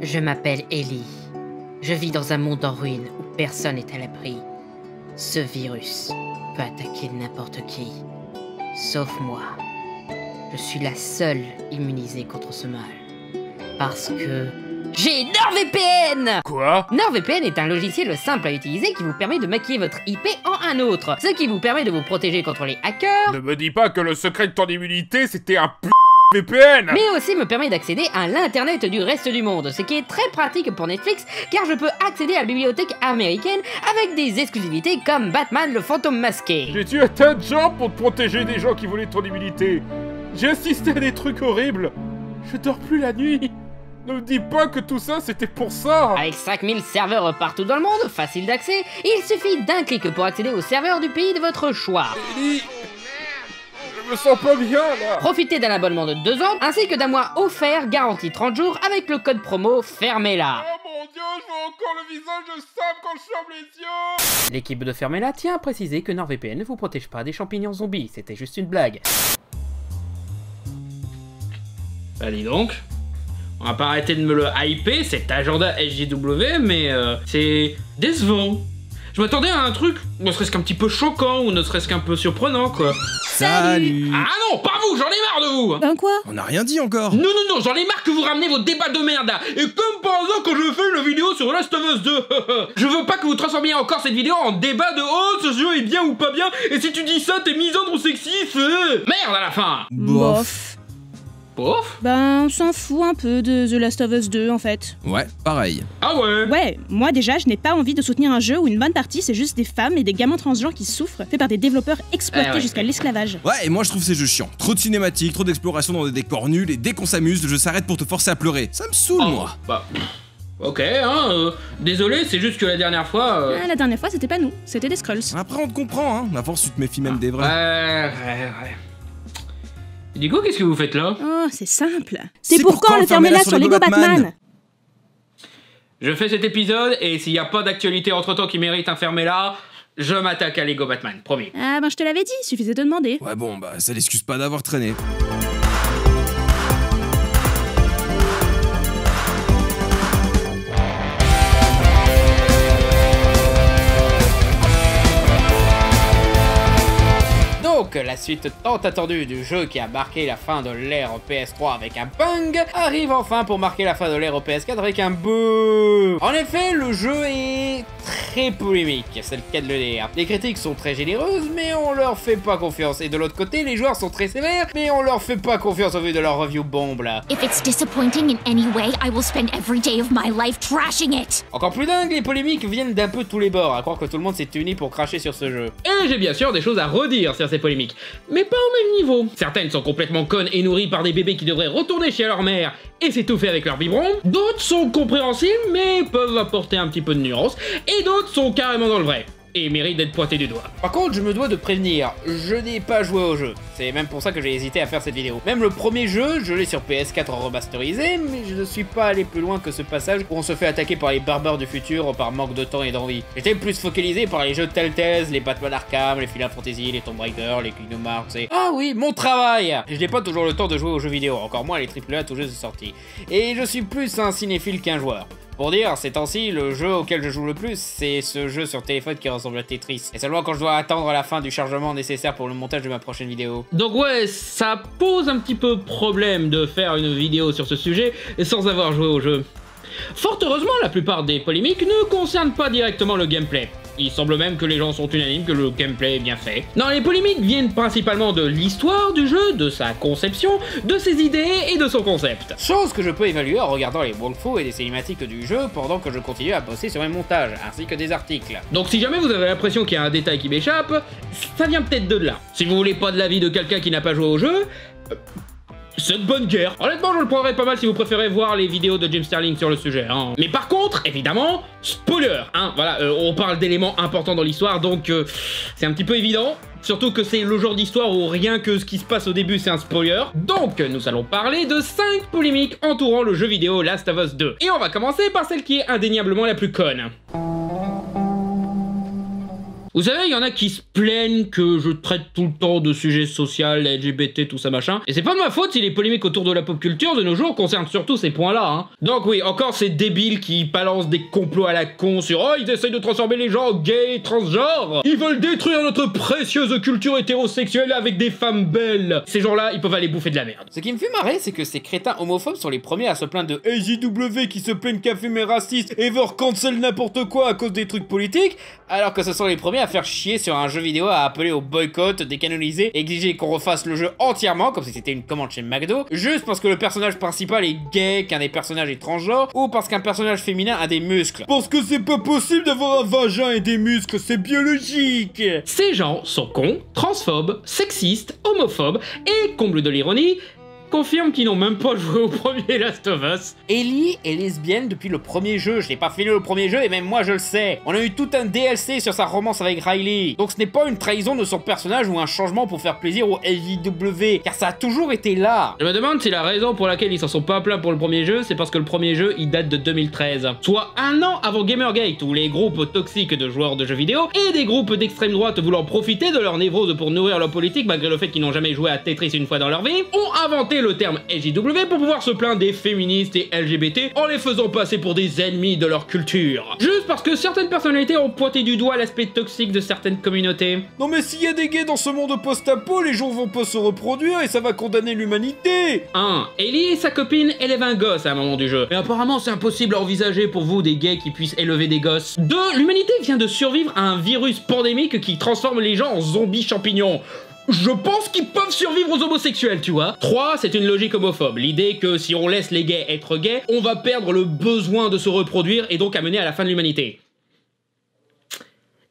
Je m'appelle Ellie. Je vis dans un monde en ruine où personne n'est à l'abri. Ce virus peut attaquer n'importe qui, sauf moi. Je suis la seule immunisée contre ce mal. Parce que... j'ai NordVPN! Quoi? NordVPN est un logiciel simple à utiliser qui vous permet de maquiller votre IP en un autre, ce qui vous permet de vous protéger contre les hackers, Ne me dis pas que le secret de ton immunité, c'était un VPN! mais aussi me permet d'accéder à l'internet du reste du monde, ce qui est très pratique pour Netflix car je peux accéder à la bibliothèque américaine avec des exclusivités comme Batman le fantôme masqué. J'ai tué un tas de gens pour te protéger des gens qui voulaient ton immunité. J'ai assisté à des trucs horribles. Je dors plus la nuit. Ne me dis pas que tout ça, c'était pour ça. Avec 5000 serveurs partout dans le monde, facile d'accès, il suffit d'un clic pour accéder aux serveurs du pays de votre choix. Ellie, je me sens pas bien, là. Profitez d'un abonnement de 2 ans, ainsi que d'un mois offert garanti 30 jours avec le code promo Fermez-la. Oh mon Dieu, je vois encore le visage de Sam quand je ferme les yeux. L'équipe de Fermez-la tient à préciser que NordVPN ne vous protège pas des champignons zombies, c'était juste une blague. Bah dis donc, on va pas arrêter de me le hyper, cet agenda SJW, mais c'est décevant. Je m'attendais à un truc, ne serait-ce qu'un petit peu choquant, ou ne serait-ce qu'un peu surprenant, quoi. Salut. Ah non, pas vous, j'en ai marre de vous. Ben quoi? On n'a rien dit encore. Non, non, non, j'en ai marre que vous ramenez vos débats de merde là. Et comme par hasard quand je fais une vidéo sur Last of Us 2, je veux pas que vous transformiez encore cette vidéo en débat de oh ce jeu est bien ou pas bien, et si tu dis ça t'es misandre ou sexiste. Merde à la fin. Bof. Bof. Ben, on s'en fout un peu de The Last of Us 2 en fait. Ouais, pareil. Ah ouais. Ouais, moi déjà, je n'ai pas envie de soutenir un jeu où une bonne partie c'est juste des femmes et des gamins transgenres qui souffrent, fait par des développeurs exploités ouais. jusqu'à l'esclavage. Ouais, et moi je trouve ces jeux chiants. Trop de cinématiques, trop d'exploration dans des décors nuls, et dès qu'on s'amuse, le jeu s'arrête pour te forcer à pleurer. Ça me saoule, Oh, moi. bah. Ok, hein, désolé, c'est juste que la dernière fois... Ah, la dernière fois, c'était pas nous, c'était des Skrulls. Après, on te comprend, hein. À force, tu te méfies même des vrais. Ouais. Et du coup, qu'est-ce que vous faites là? Oh, c'est simple. C'est pour quand le Fermez-la sur Lego Batman? Je fais cet épisode, et s'il n'y a pas d'actualité entre-temps qui mérite un Fermez-la, je m'attaque à Lego Batman, promis. Ah ben je te l'avais dit, suffisait de demander. Ouais, bon, bah, ça l'excuse pas d'avoir traîné. Donc, la suite tant attendue du jeu qui a marqué la fin de l'ère PS3 avec un bang, arrive enfin pour marquer la fin de l'ère PS4 avec un boom. En effet, le jeu est très polémique, c'est le cas de le dire. Les critiques sont très généreuses, mais on leur fait pas confiance. Et de l'autre côté, les joueurs sont très sévères, mais on leur fait pas confiance au vu de leur review bombe là. If it's disappointing in any way, I will spend every day of my life trashing it. Encore plus dingue, les polémiques viennent d'un peu de tous les bords, à croire que tout le monde s'est uni pour cracher sur ce jeu. Et j'ai bien sûr des choses à redire sur ces polémiques, mais pas au même niveau. Certaines sont complètement connes et nourries par des bébés qui devraient retourner chez leur mère et s'étouffer avec leur biberon. D'autres sont compréhensibles, mais peuvent apporter un petit peu de nuance. Et d'autres sont carrément dans le vrai et méritent d'être pointés du doigt. Par contre, je me dois de prévenir, je n'ai pas joué au jeu. C'est même pour ça que j'ai hésité à faire cette vidéo. Même le premier jeu, je l'ai sur PS4 remasterisé, mais je ne suis pas allé plus loin que ce passage où on se fait attaquer par les barbares du futur par manque de temps et d'envie. J'étais plus focalisé par les jeux de Telltale, les Batman Arkham, les Final Fantasy, les Tomb Raider, les Kingdom Hearts et... Ah oui, mon travail! Je n'ai pas toujours le temps de jouer aux jeux vidéo, encore moins les AAA tout juste sortis. Et je suis plus un cinéphile qu'un joueur. Pour dire, ces temps-ci, le jeu auquel je joue le plus, c'est ce jeu sur téléphone qui ressemble à Tetris. Et seulement quand je dois attendre la fin du chargement nécessaire pour le montage de ma prochaine vidéo. Donc ouais, ça pose un petit peu problème de faire une vidéo sur ce sujet sans avoir joué au jeu. Fort heureusement, la plupart des polémiques ne concernent pas directement le gameplay. Il semble même que les gens sont unanimes que le gameplay est bien fait. Non, les polémiques viennent principalement de l'histoire du jeu, de sa conception, de ses idées et de son concept. Chose que je peux évaluer en regardant les walkthroughs et les cinématiques du jeu pendant que je continue à bosser sur mes montages, ainsi que des articles. Donc si jamais vous avez l'impression qu'il y a un détail qui m'échappe, ça vient peut-être de là. Si vous voulez pas de l'avis de quelqu'un qui n'a pas joué au jeu... c'est de bonne guerre. Honnêtement, je le prendrais pas mal si vous préférez voir les vidéos de Jim Sterling sur le sujet, hein. Mais par contre, évidemment, spoiler, hein. Voilà, on parle d'éléments importants dans l'histoire, donc c'est un petit peu évident. Surtout que c'est le genre d'histoire où rien que ce qui se passe au début c'est un spoiler. Donc, nous allons parler de 5 polémiques entourant le jeu vidéo Last of Us 2. Et on va commencer par celle qui est indéniablement la plus conne. Vous savez, il y en a qui se plaignent que je traite tout le temps de sujets sociaux, LGBT, tout ça machin. Et c'est pas de ma faute si les polémiques autour de la pop culture de nos jours concernent surtout ces points-là, hein. Donc oui, encore ces débiles qui balancent des complots à la con sur « Oh, ils essayent de transformer les gens gays, transgenres. Ils veulent détruire notre précieuse culture hétérosexuelle avec des femmes belles. » Ces gens-là, ils peuvent aller bouffer de la merde. Ce qui me fait marrer, c'est que ces crétins homophobes sont les premiers à se plaindre de AJW qui se plaignent qu'à fumer raciste et veulent cancel n'importe quoi à cause des trucs politiques, alors que ce sont les premiers à faire chier sur un jeu vidéo, à appeler au boycott, décanoniser, exiger qu'on refasse le jeu entièrement, comme si c'était une commande chez McDo, juste parce que le personnage principal est gay, qu'un des personnages est transgenre, ou parce qu'un personnage féminin a des muscles. Parce que c'est pas possible d'avoir un vagin et des muscles, c'est biologique. Ces gens sont cons, transphobes, sexistes, homophobes, et, comble de l'ironie, confirment qu'ils n'ont même pas joué au premier Last of Us. Ellie est lesbienne depuis le premier jeu, je l'ai pas fini le premier jeu et même moi je le sais. On a eu tout un DLC sur sa romance avec Riley. Donc ce n'est pas une trahison de son personnage ou un changement pour faire plaisir au LJW, car ça a toujours été là. Je me demande si la raison pour laquelle ils s'en sont pas plaints pour le premier jeu, c'est parce que le premier jeu il date de 2013. Soit un an avant Gamergate, où les groupes toxiques de joueurs de jeux vidéo et des groupes d'extrême droite voulant profiter de leur névrose pour nourrir leur politique malgré le fait qu'ils n'ont jamais joué à Tetris une fois dans leur vie, ont inventé le terme LJW pour pouvoir se plaindre des féministes et LGBT en les faisant passer pour des ennemis de leur culture. Juste parce que certaines personnalités ont pointé du doigt l'aspect toxique de certaines communautés. Non mais s'il y a des gays dans ce monde post-apo, les gens vont pas se reproduire et ça va condamner l'humanité. 1. Ellie et sa copine élèvent un gosse à un moment du jeu. Mais apparemment c'est impossible à envisager pour vous des gays qui puissent élever des gosses. 2. L'humanité vient de survivre à un virus pandémique qui transforme les gens en zombies champignons. Je pense qu'ils peuvent survivre aux homosexuels, tu vois. 3, c'est une logique homophobe. L'idée que si on laisse les gays être gays, on va perdre le besoin de se reproduire et donc amener à la fin de l'humanité.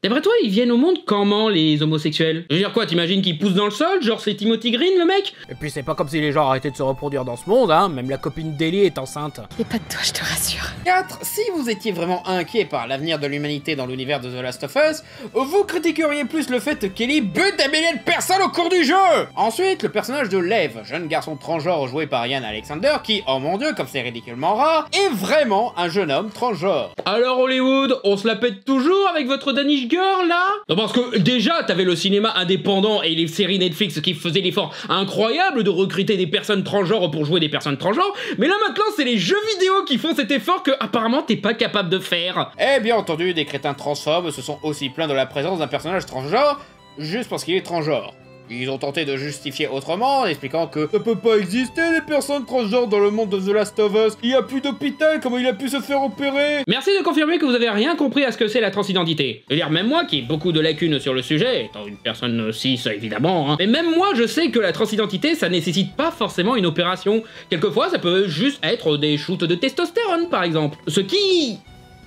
D'après toi, ils viennent au monde comment, les homosexuels? Je veux dire quoi, t'imagines qu'ils poussent dans le sol? Genre c'est Timothy Green, le mec? Et puis c'est pas comme si les gens arrêtaient de se reproduire dans ce monde, hein. Même la copine d'Ellie est enceinte. Et pas de toi, je te rassure. 4. Si vous étiez vraiment inquiet par l'avenir de l'humanité dans l'univers de The Last of Us, vous critiqueriez plus le fait qu'Ellie bute des milliers de personnes au cours du jeu. Ensuite, le personnage de Lev, jeune garçon transgenre joué par Ian Alexander, qui, oh mon dieu, comme c'est ridiculement rare, est vraiment un jeune homme transgenre. Alors Hollywood, on se la pète toujours avec votre Danish Girl, là? Non, parce que déjà, t'avais le cinéma indépendant et les séries Netflix qui faisaient l'effort incroyable de recruter des personnes transgenres pour jouer des personnes transgenres, mais là maintenant, c'est les jeux vidéo qui font cet effort que apparemment t'es pas capable de faire. Et bien entendu, des crétins transphobes se sont aussi plaints de la présence d'un personnage transgenre, juste parce qu'il est transgenre. Ils ont tenté de justifier autrement, en expliquant que ça peut pas exister les personnes transgenres dans le monde de The Last of Us. Il y a plus d'hôpital, comment il a pu se faire opérer? Merci de confirmer que vous avez rien compris à ce que c'est la transidentité. Je veux dire, même moi qui ai beaucoup de lacunes sur le sujet, étant une personne cis évidemment, hein, mais même moi je sais que la transidentité ça nécessite pas forcément une opération. Quelquefois ça peut juste être des shoots de testostérone par exemple. Ce qui...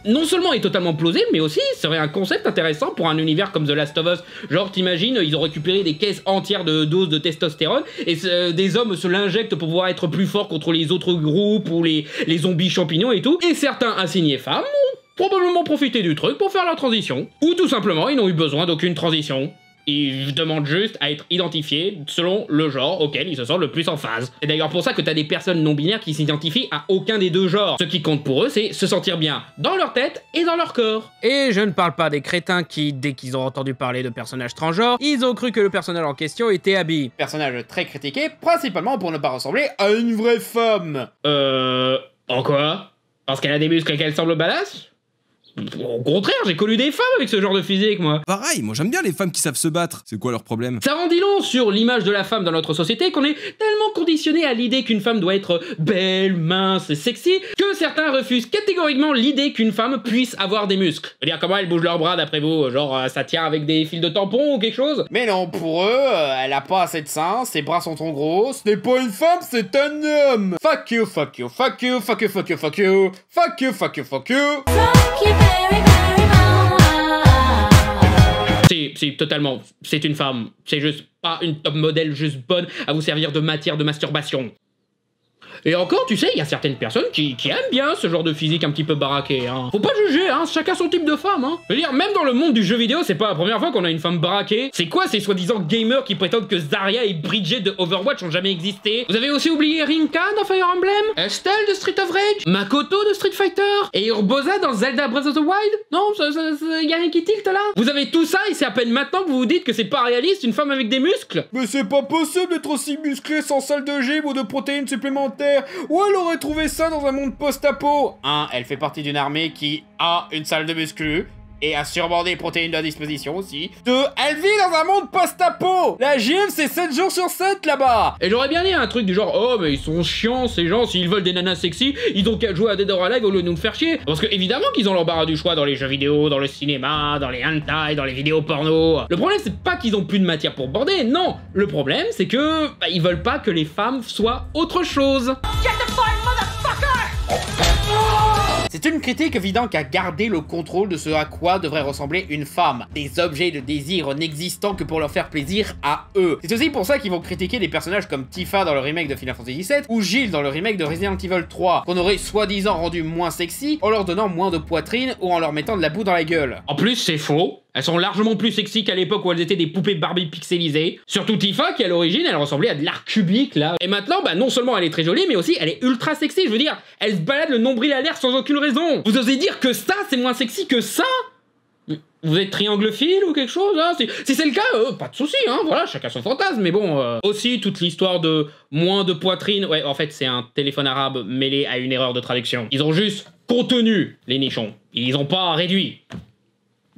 non seulement est totalement plausible, mais aussi serait un concept intéressant pour un univers comme The Last of Us. Genre, t'imagines, ils ont récupéré des caisses entières de doses de testostérone, et des hommes se l'injectent pour pouvoir être plus forts contre les autres groupes, ou les zombies champignons et tout, et certains assignés femmes ont probablement profité du truc pour faire leur transition. Ou tout simplement, ils n'ont eu besoin d'aucune transition. Ils demandent juste à être identifiés selon le genre auquel ils se sentent le plus en phase. C'est d'ailleurs pour ça que t'as des personnes non-binaires qui s'identifient à aucun des deux genres. Ce qui compte pour eux, c'est se sentir bien dans leur tête et dans leur corps. Et je ne parle pas des crétins qui, dès qu'ils ont entendu parler de personnages transgenres, ils ont cru que le personnage en question était Abby. Personnage très critiqué, principalement pour ne pas ressembler à une vraie femme. En quoi? Parce qu'elle a des muscles et qu'elle semble badass? Au contraire, j'ai connu des femmes avec ce genre de physique, moi. Pareil, moi j'aime bien les femmes qui savent se battre. C'est quoi leur problème? Ça rend dit long sur l'image de la femme dans notre société qu'on est tellement conditionné à l'idée qu'une femme doit être belle, mince et sexy que certains refusent catégoriquement l'idée qu'une femme puisse avoir des muscles. Je veux dire, comment elles bougent leurs bras d'après vous? Genre, ça tient avec des fils de tampon ou quelque chose? Mais non, pour eux, elle a pas assez de seins, ses bras sont trop gros, ce n'est pas une femme, c'est un homme. Fuck you, fuck you, fuck you, fuck you, fuck you, fuck you, fuck you, fuck you, fuck you. Si, totalement, c'est une femme. C'est juste pas une top modèle juste bonne à vous servir de matière de masturbation. Et encore, tu sais, il y a certaines personnes qui aiment bien ce genre de physique un petit peu baraqué, hein. Faut pas juger, hein, chacun son type de femme, hein. Je veux dire, même dans le monde du jeu vidéo, c'est pas la première fois qu'on a une femme baraquée. C'est quoi ces soi-disant gamers qui prétendent que Zarya et Bridget de Overwatch ont jamais existé? Vous avez aussi oublié Rinka dans Fire Emblem, Estelle de Street of Rage, Makoto de Street Fighter, et Urbosa dans Zelda Breath of the Wild? Non, y a rien qui tilte là? Vous avez tout ça et c'est à peine maintenant que vous vous dites que c'est pas réaliste une femme avec des muscles? Mais c'est pas possible d'être aussi musclé sans salle de gym ou de protéines supplémentaires. Où elle aurait trouvé ça dans un monde post-apo? 1. Elle fait partie d'une armée qui a une salle de muscu et a sûrement des protéines à disposition aussi. 2. Elle vit dans un monde post-apo. La gym, c'est 7 jours sur 7 là-bas. Et j'aurais bien dit un truc du genre, oh mais ils sont chiants ces gens, s'ils veulent des nanas sexy, ils ont qu'à jouer à Dead or Alive au lieu de nous le faire chier. Parce que évidemment qu'ils ont l'embarras du choix dans les jeux vidéo, dans le cinéma, dans les hentai, dans les vidéos porno. Le problème c'est pas qu'ils ont plus de matière pour border, non. Le problème c'est que ils veulent pas que les femmes soient autre chose. C'est une critique évidente qu'à garder le contrôle de ce à quoi devrait ressembler une femme. Des objets de désir n'existant que pour leur faire plaisir à eux. C'est aussi pour ça qu'ils vont critiquer des personnages comme Tifa dans le remake de Final Fantasy VII ou Jill dans le remake de Resident Evil 3, qu'on aurait soi-disant rendu moins sexy en leur donnant moins de poitrine ou en leur mettant de la boue dans la gueule. En plus c'est faux. Elles sont largement plus sexy qu'à l'époque où elles étaient des poupées Barbie pixelisées. Surtout Tifa qui à l'origine elle ressemblait à de l'art cubique là. Et maintenant bah non seulement elle est très jolie mais aussi elle est ultra sexy. Je veux dire, elle se balade le nombril à l'air sans aucune raison. Vous osez dire que ça c'est moins sexy que ça? Vous êtes trianglophile ou quelque chose hein? Si c'est le cas, pas de souci, hein, voilà, chacun son fantasme, mais bon... Aussi, toute l'histoire de moins de poitrine... Ouais, en fait, c'est un téléphone arabe mêlé à une erreur de traduction. Ils ont juste contenu les nichons. Ils ont pas réduit.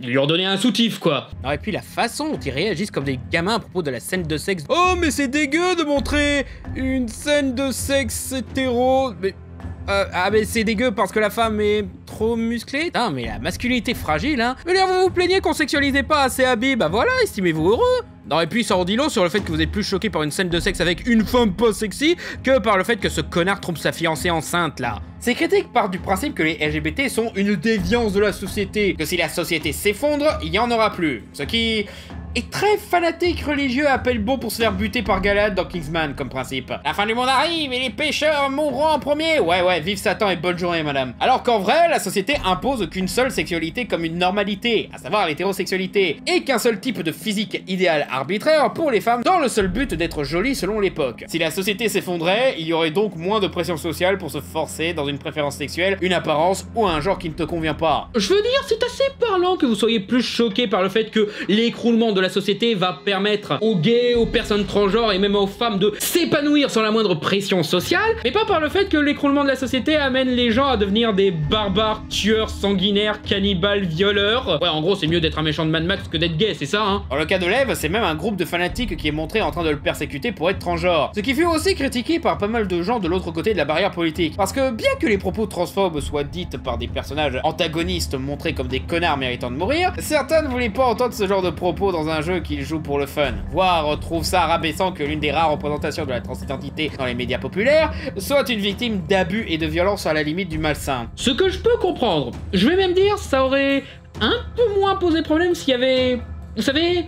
Ils lui ont donné un soutif, quoi. Ah, et puis la façon dont ils réagissent comme des gamins à propos de la scène de sexe... Oh, mais c'est dégueu de montrer une scène de sexe hétéro... mais c'est dégueu parce que la femme est trop musclée. Putain, mais la masculinité fragile, hein. Mais là, vous vous plaignez qu'on sexualisait pas assez Abby, bah voilà, estimez-vous heureux. Non, et puis ça en dit long sur le fait que vous êtes plus choqué par une scène de sexe avec une femme pas sexy que par le fait que ce connard trompe sa fiancée enceinte, là. Ces critiques partent du principe que les LGBT sont une déviance de la société, que si la société s'effondre, il y en aura plus. Ce qui... est très fanatique religieux appelle bon pour se faire buter par Galad dans Kingsman comme principe. La fin du monde arrive et les pécheurs mourront en premier. Ouais, vive Satan et bonne journée madame. Alors qu'en vrai, la société impose qu'une seule sexualité comme une normalité, à savoir l'hétérosexualité, et qu'un seul type de physique idéal arbitraire pour les femmes dans le seul but d'être jolies selon l'époque. Si la société s'effondrait, il y aurait donc moins de pression sociale pour se forcer dans une préférence sexuelle, une apparence ou un genre qui ne te convient pas. Je veux dire, c'est assez parlant que vous soyez plus choqué par le fait que l'écroulement de la société va permettre aux gays, aux personnes transgenres et même aux femmes de s'épanouir sans la moindre pression sociale, mais pas par le fait que l'écroulement de la société amène les gens à devenir des barbares, tueurs, sanguinaires, cannibales, violeurs. Ouais, en gros, c'est mieux d'être un méchant de Mad Max que d'être gay, c'est ça, hein. Dans le cas de Lev, c'est même un groupe de fanatiques qui est montré en train de le persécuter pour être transgenre. Ce qui fut aussi critiqué par pas mal de gens de l'autre côté de la barrière politique. Parce que bien que les propos transphobes soient dites par des personnages antagonistes montrés comme des connards méritant de mourir, certains ne voulaient pas entendre ce genre de propos dans un jeu qu'ils jouent pour le fun. Voire trouvent ça rabaissant que l'une des rares représentations de la transidentité dans les médias populaires soit une victime d'abus et de violence à la limite du malsain. Ce que je peux comprendre. Je vais même dire, ça aurait un peu moins posé problème s'il y avait... Vous savez...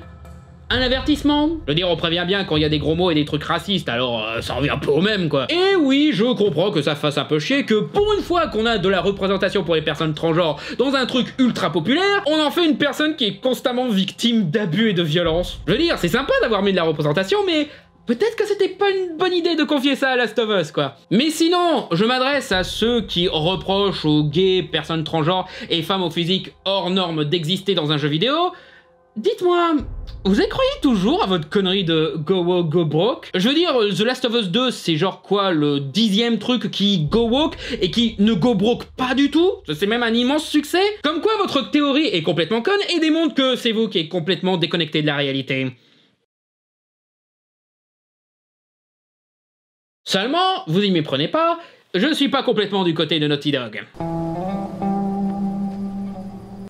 un avertissement. Je veux dire, on prévient bien quand il y a des gros mots et des trucs racistes, alors ça revient un peu au même, quoi. Et oui, je comprends que ça fasse un peu chier que pour une fois qu'on a de la représentation pour les personnes transgenres dans un truc ultra populaire, on en fait une personne qui est constamment victime d'abus et de violence. Je veux dire, c'est sympa d'avoir mis de la représentation, mais... peut-être que c'était pas une bonne idée de confier ça à Last of Us, quoi. Mais sinon, je m'adresse à ceux qui reprochent aux gays, personnes transgenres et femmes au physique hors normes d'exister dans un jeu vidéo. Dites-moi, vous y croyez toujours à votre connerie de Go Woke, Go Broke? Je veux dire, The Last of Us 2, c'est genre quoi, le 10e truc qui Go Woke et qui ne Go Broke pas du tout? C'est même un immense succès? Comme quoi votre théorie est complètement conne et démontre que c'est vous qui êtes complètement déconnecté de la réalité. Seulement, vous y méprenez pas, je suis pas complètement du côté de Naughty Dog.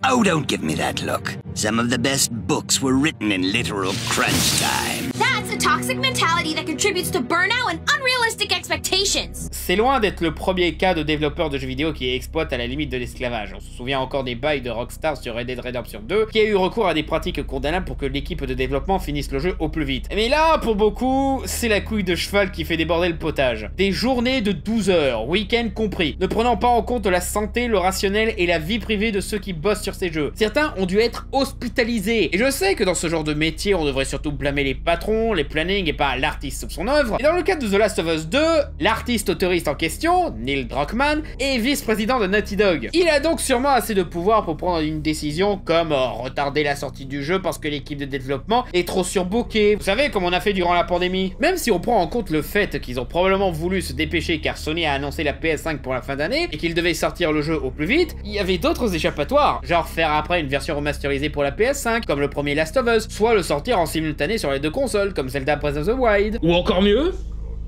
Oh, don't give me that look. Some of the best books were written in literal crunch time. That's a toxic mentality that contributes to burnout and unrealistic expectations. C'est loin d'être le premier cas de développeur de jeux vidéo qui exploite à la limite de l'esclavage. On se souvient encore des bails de Rockstar sur Red Dead Redemption 2, qui a eu recours à des pratiques condamnables pour que l'équipe de développement finisse le jeu au plus vite. Mais là, pour beaucoup, c'est la couille de cheval qui fait déborder le potage. Des journées de 12 heures, week-end compris, ne prenant pas en compte la santé, le rationnel et la vie privée de ceux qui bossent sur ces jeux. Certains ont dû être hospitalisés. Et je sais que dans ce genre de métier, on devrait surtout blâmer les patrons, les plannings et pas l'artiste sur son œuvre. Et dans le cas de The Last of Us 2, l'artiste autoriste en question, Neil Druckmann, est vice-président de Naughty Dog. Il a donc sûrement assez de pouvoir pour prendre une décision comme retarder la sortie du jeu parce que l'équipe de développement est trop surbookée. Vous savez, comme on a fait durant la pandémie. Même si on prend en compte le fait qu'ils ont probablement voulu se dépêcher car Sony a annoncé la PS5 pour la fin d'année et qu'ils devaient sortir le jeu au plus vite, il y avait d'autres échappatoires, genre faire après une version remasterisée pour la PS5, comme le premier Last of Us, soit le sortir en simultané sur les deux consoles, comme Zelda Breath of the Wild. Ou encore mieux,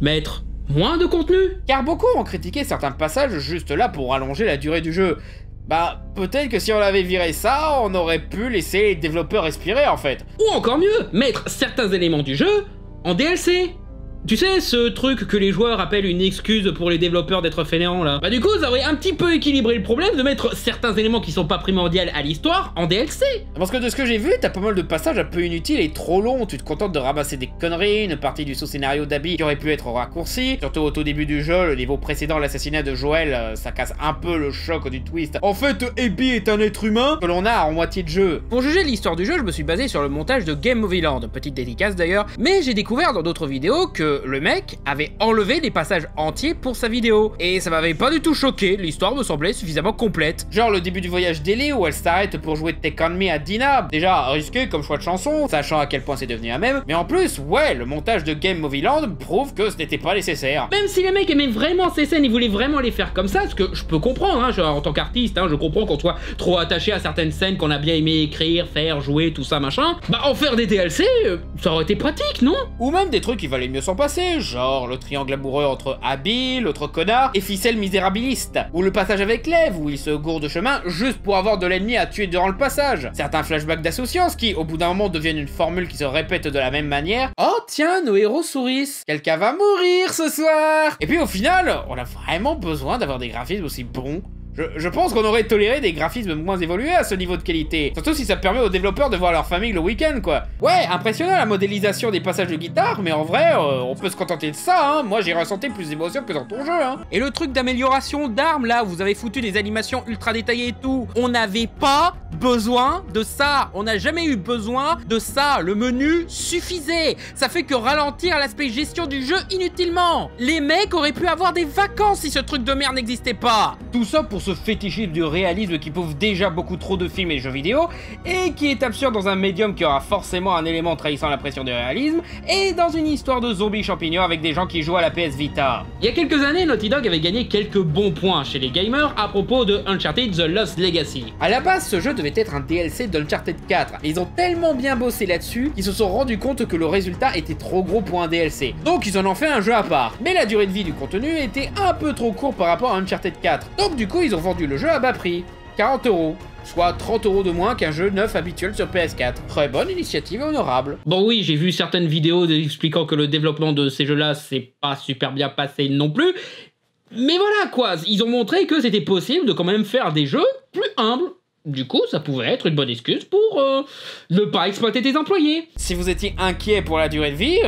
mettre moins de contenu. Car beaucoup ont critiqué certains passages juste là pour allonger la durée du jeu. Bah, peut-être que si on avait viré ça, on aurait pu laisser les développeurs respirer en fait. Ou encore mieux, mettre certains éléments du jeu en DLC. Tu sais, ce truc que les joueurs appellent une excuse pour les développeurs d'être fainéants là. Bah du coup, ça aurait un petit peu équilibré le problème de mettre certains éléments qui sont pas primordiaux à l'histoire en DLC. Parce que de ce que j'ai vu, t'as pas mal de passages un peu inutiles et trop longs, tu te contentes de ramasser des conneries, une partie du sous-scénario d'Abby qui aurait pu être raccourcie, surtout au tout début du jeu, le niveau précédent, l'assassinat de Joel, ça casse un peu le choc du twist. En fait, Abby est un être humain que l'on a en moitié de jeu. Pour juger l'histoire du jeu, je me suis basé sur le montage de Game Movie Land, petite dédicace d'ailleurs, mais j'ai découvert dans d'autres vidéos que le mec avait enlevé des passages entiers pour sa vidéo. Et ça m'avait pas du tout choqué, l'histoire me semblait suffisamment complète. Genre le début du voyage d'Ellie où elle s'arrête pour jouer Take On Me à Dina, déjà risqué comme choix de chanson, sachant à quel point c'est devenu un mème, mais en plus, ouais, le montage de Game Movie Land prouve que ce n'était pas nécessaire. Même si les mecs aimaient vraiment ces scènes, ils voulaient vraiment les faire comme ça, ce que je peux comprendre, hein, en tant qu'artiste, hein, je comprends qu'on soit trop attaché à certaines scènes qu'on a bien aimé écrire, faire, jouer, tout ça, machin, bah en faire des DLC, ça aurait été pratique, non? Ou même des trucs qui valaient mieux s'en passer, genre le triangle amoureux entre Abby, l'autre connard, et Ficelle misérabiliste, ou le passage avec Lev, où il se gourde de chemin juste pour avoir de l'ennemi à tuer durant le passage. Certains flashbacks d'associance qui, au bout d'un moment, deviennent une formule qui se répète de la même manière. Oh tiens, nos héros sourissent, quelqu'un va mourir ce soir. Et puis au final, on a vraiment besoin d'avoir des graphismes aussi bons. Je pense qu'on aurait toléré des graphismes moins évolués à ce niveau de qualité. Surtout si ça permet aux développeurs de voir leur famille le week-end, quoi. Ouais, impressionnant la modélisation des passages de guitare, mais en vrai, on peut se contenter de ça, hein. Moi, j'ai ressenti plus d'émotion que dans ton jeu, hein. Et le truc d'amélioration d'armes, là, vous avez foutu des animations ultra détaillées et tout. On n'avait pas besoin de ça. On n'a jamais eu besoin de ça. Le menu suffisait. Ça fait que ralentir l'aspect gestion du jeu inutilement. Les mecs auraient pu avoir des vacances si ce truc de merde n'existait pas. Tout ça pour ce fétichisme du réalisme qui prouve déjà beaucoup trop de films et jeux vidéo, et qui est absurde dans un médium qui aura forcément un élément trahissant la pression du réalisme, et dans une histoire de zombies champignons avec des gens qui jouent à la PS Vita. Il y a quelques années, Naughty Dog avait gagné quelques bons points chez les gamers à propos de Uncharted The Lost Legacy. À la base, ce jeu devait être un DLC d'Uncharted 4, et ils ont tellement bien bossé là-dessus qu'ils se sont rendus compte que le résultat était trop gros pour un DLC. Donc ils en ont fait un jeu à part. Mais la durée de vie du contenu était un peu trop court par rapport à Uncharted 4. Donc du coup, ils ont vendu le jeu à bas prix, 40 €, soit 30 € de moins qu'un jeu neuf habituel sur PS4. Très bonne initiative et honorable. Bon oui, j'ai vu certaines vidéos expliquant que le développement de ces jeux-là s'est pas super bien passé non plus, mais voilà quoi, ils ont montré que c'était possible de quand même faire des jeux plus humbles. Du coup, ça pouvait être une bonne excuse pour ne pas exploiter tes employés. Si vous étiez inquiet pour la durée de vie,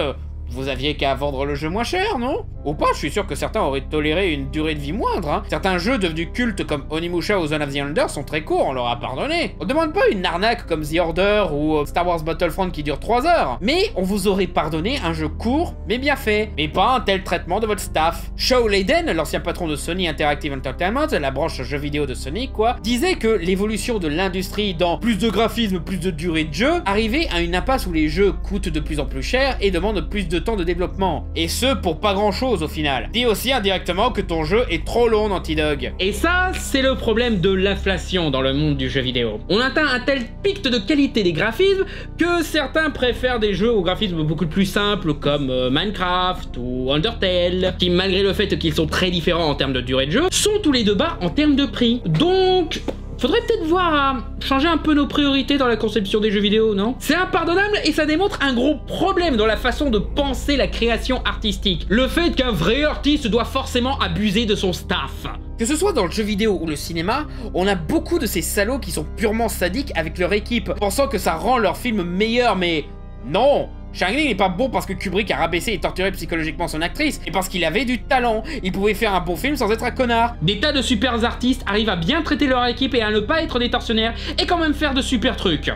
vous aviez qu'à vendre le jeu moins cher, non? Ou pas, je suis sûr que certains auraient toléré une durée de vie moindre, hein. Certains jeux devenus cultes comme Onimusha ou Zone of the Enders sont très courts, on leur a pardonné. On demande pas une arnaque comme The Order ou Star Wars Battlefront qui dure 3 heures. Mais on vous aurait pardonné un jeu court, mais bien fait. Mais pas un tel traitement de votre staff. Shaw Layden, l'ancien patron de Sony Interactive Entertainment, la branche jeux vidéo de Sony quoi, disait que l'évolution de l'industrie dans plus de graphisme, plus de durée de jeu, arrivait à une impasse où les jeux coûtent de plus en plus cher et demandent plus de temps de développement. Et ce, pour pas grand chose au final. Dis aussi indirectement que ton jeu est trop long, Naughty Dog. Et ça, c'est le problème de l'inflation dans le monde du jeu vidéo. On atteint un tel pic de qualité des graphismes que certains préfèrent des jeux aux graphismes beaucoup plus simples comme Minecraft ou Undertale, qui malgré le fait qu'ils sont très différents en termes de durée de jeu, sont tous les deux bas en termes de prix. Donc, faudrait peut-être voir à changer un peu nos priorités dans la conception des jeux vidéo, non? C'est impardonnable et ça démontre un gros problème dans la façon de penser la création artistique. Le fait qu'un vrai artiste doit forcément abuser de son staff. Que ce soit dans le jeu vidéo ou le cinéma, on a beaucoup de ces salauds qui sont purement sadiques avec leur équipe, pensant que ça rend leur film meilleur, mais non! Shining n'est pas bon parce que Kubrick a rabaissé et torturé psychologiquement son actrice, et parce qu'il avait du talent. Il pouvait faire un bon film sans être un connard. Des tas de super artistes arrivent à bien traiter leur équipe et à ne pas être des tortionnaires, et quand même faire de super trucs.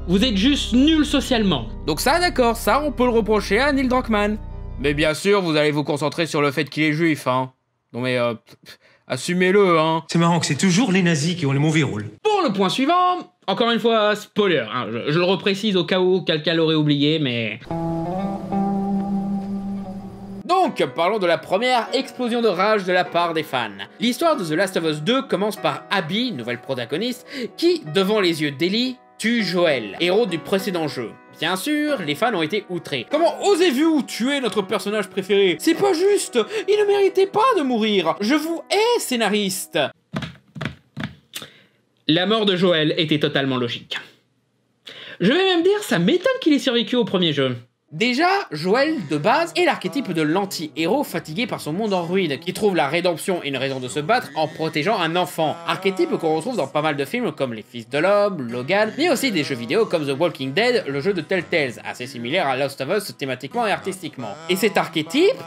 Vous êtes juste nuls socialement. Donc ça, d'accord, ça on peut le reprocher à Neil Druckmann. Mais bien sûr, vous allez vous concentrer sur le fait qu'il est juif, hein. Non mais, assumez-le, hein. C'est marrant que c'est toujours les nazis qui ont les mauvais rôles. Pour le point suivant, encore une fois, spoiler, hein, je le reprécise au cas où quelqu'un l'aurait oublié, mais... Donc, parlons de la première explosion de rage de la part des fans. L'histoire de The Last of Us 2 commence par Abby, nouvelle protagoniste, qui, devant les yeux d'Ellie, tue Joel, héros du précédent jeu. Bien sûr, les fans ont été outrés. Comment osez-vous tuer notre personnage préféré? C'est pas juste! Il ne méritait pas de mourir! Je vous hais, scénariste! La mort de Joel était totalement logique. Je vais même dire, ça m'étonne qu'il ait survécu au premier jeu. Déjà, Joel, de base, est l'archétype de l'anti-héros fatigué par son monde en ruine, qui trouve la rédemption et une raison de se battre en protégeant un enfant. Archétype qu'on retrouve dans pas mal de films comme Les Fils de l'Homme, Logan, mais aussi des jeux vidéo comme The Walking Dead, le jeu de Telltale, assez similaire à Last of Us thématiquement et artistiquement. Et cet archétype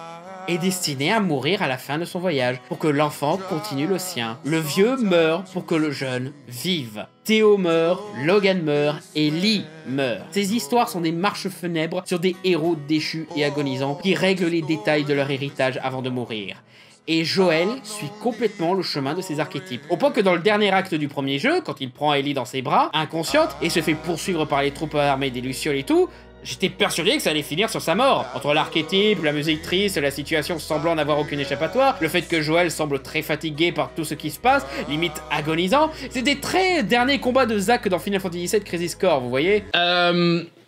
est destiné à mourir à la fin de son voyage, pour que l'enfant continue le sien. Le vieux meurt pour que le jeune vive. Theo meurt, Logan meurt, et Lee meurt. Ces histoires sont des marches funèbres sur des héros déchus et agonisants qui règlent les détails de leur héritage avant de mourir. Et Joel suit complètement le chemin de ces archétypes. Au point que dans le dernier acte du premier jeu, quand il prend Ellie dans ses bras, inconsciente, et se fait poursuivre par les troupes armées des Lucioles et tout, j'étais persuadé que ça allait finir sur sa mort. Entre l'archétype, la musique triste, la situation semblant n'avoir aucune échappatoire, le fait que Joel semble très fatigué par tout ce qui se passe, limite agonisant, c'est des très derniers combats de Zack dans Final Fantasy VII Crisis Core, vous voyez?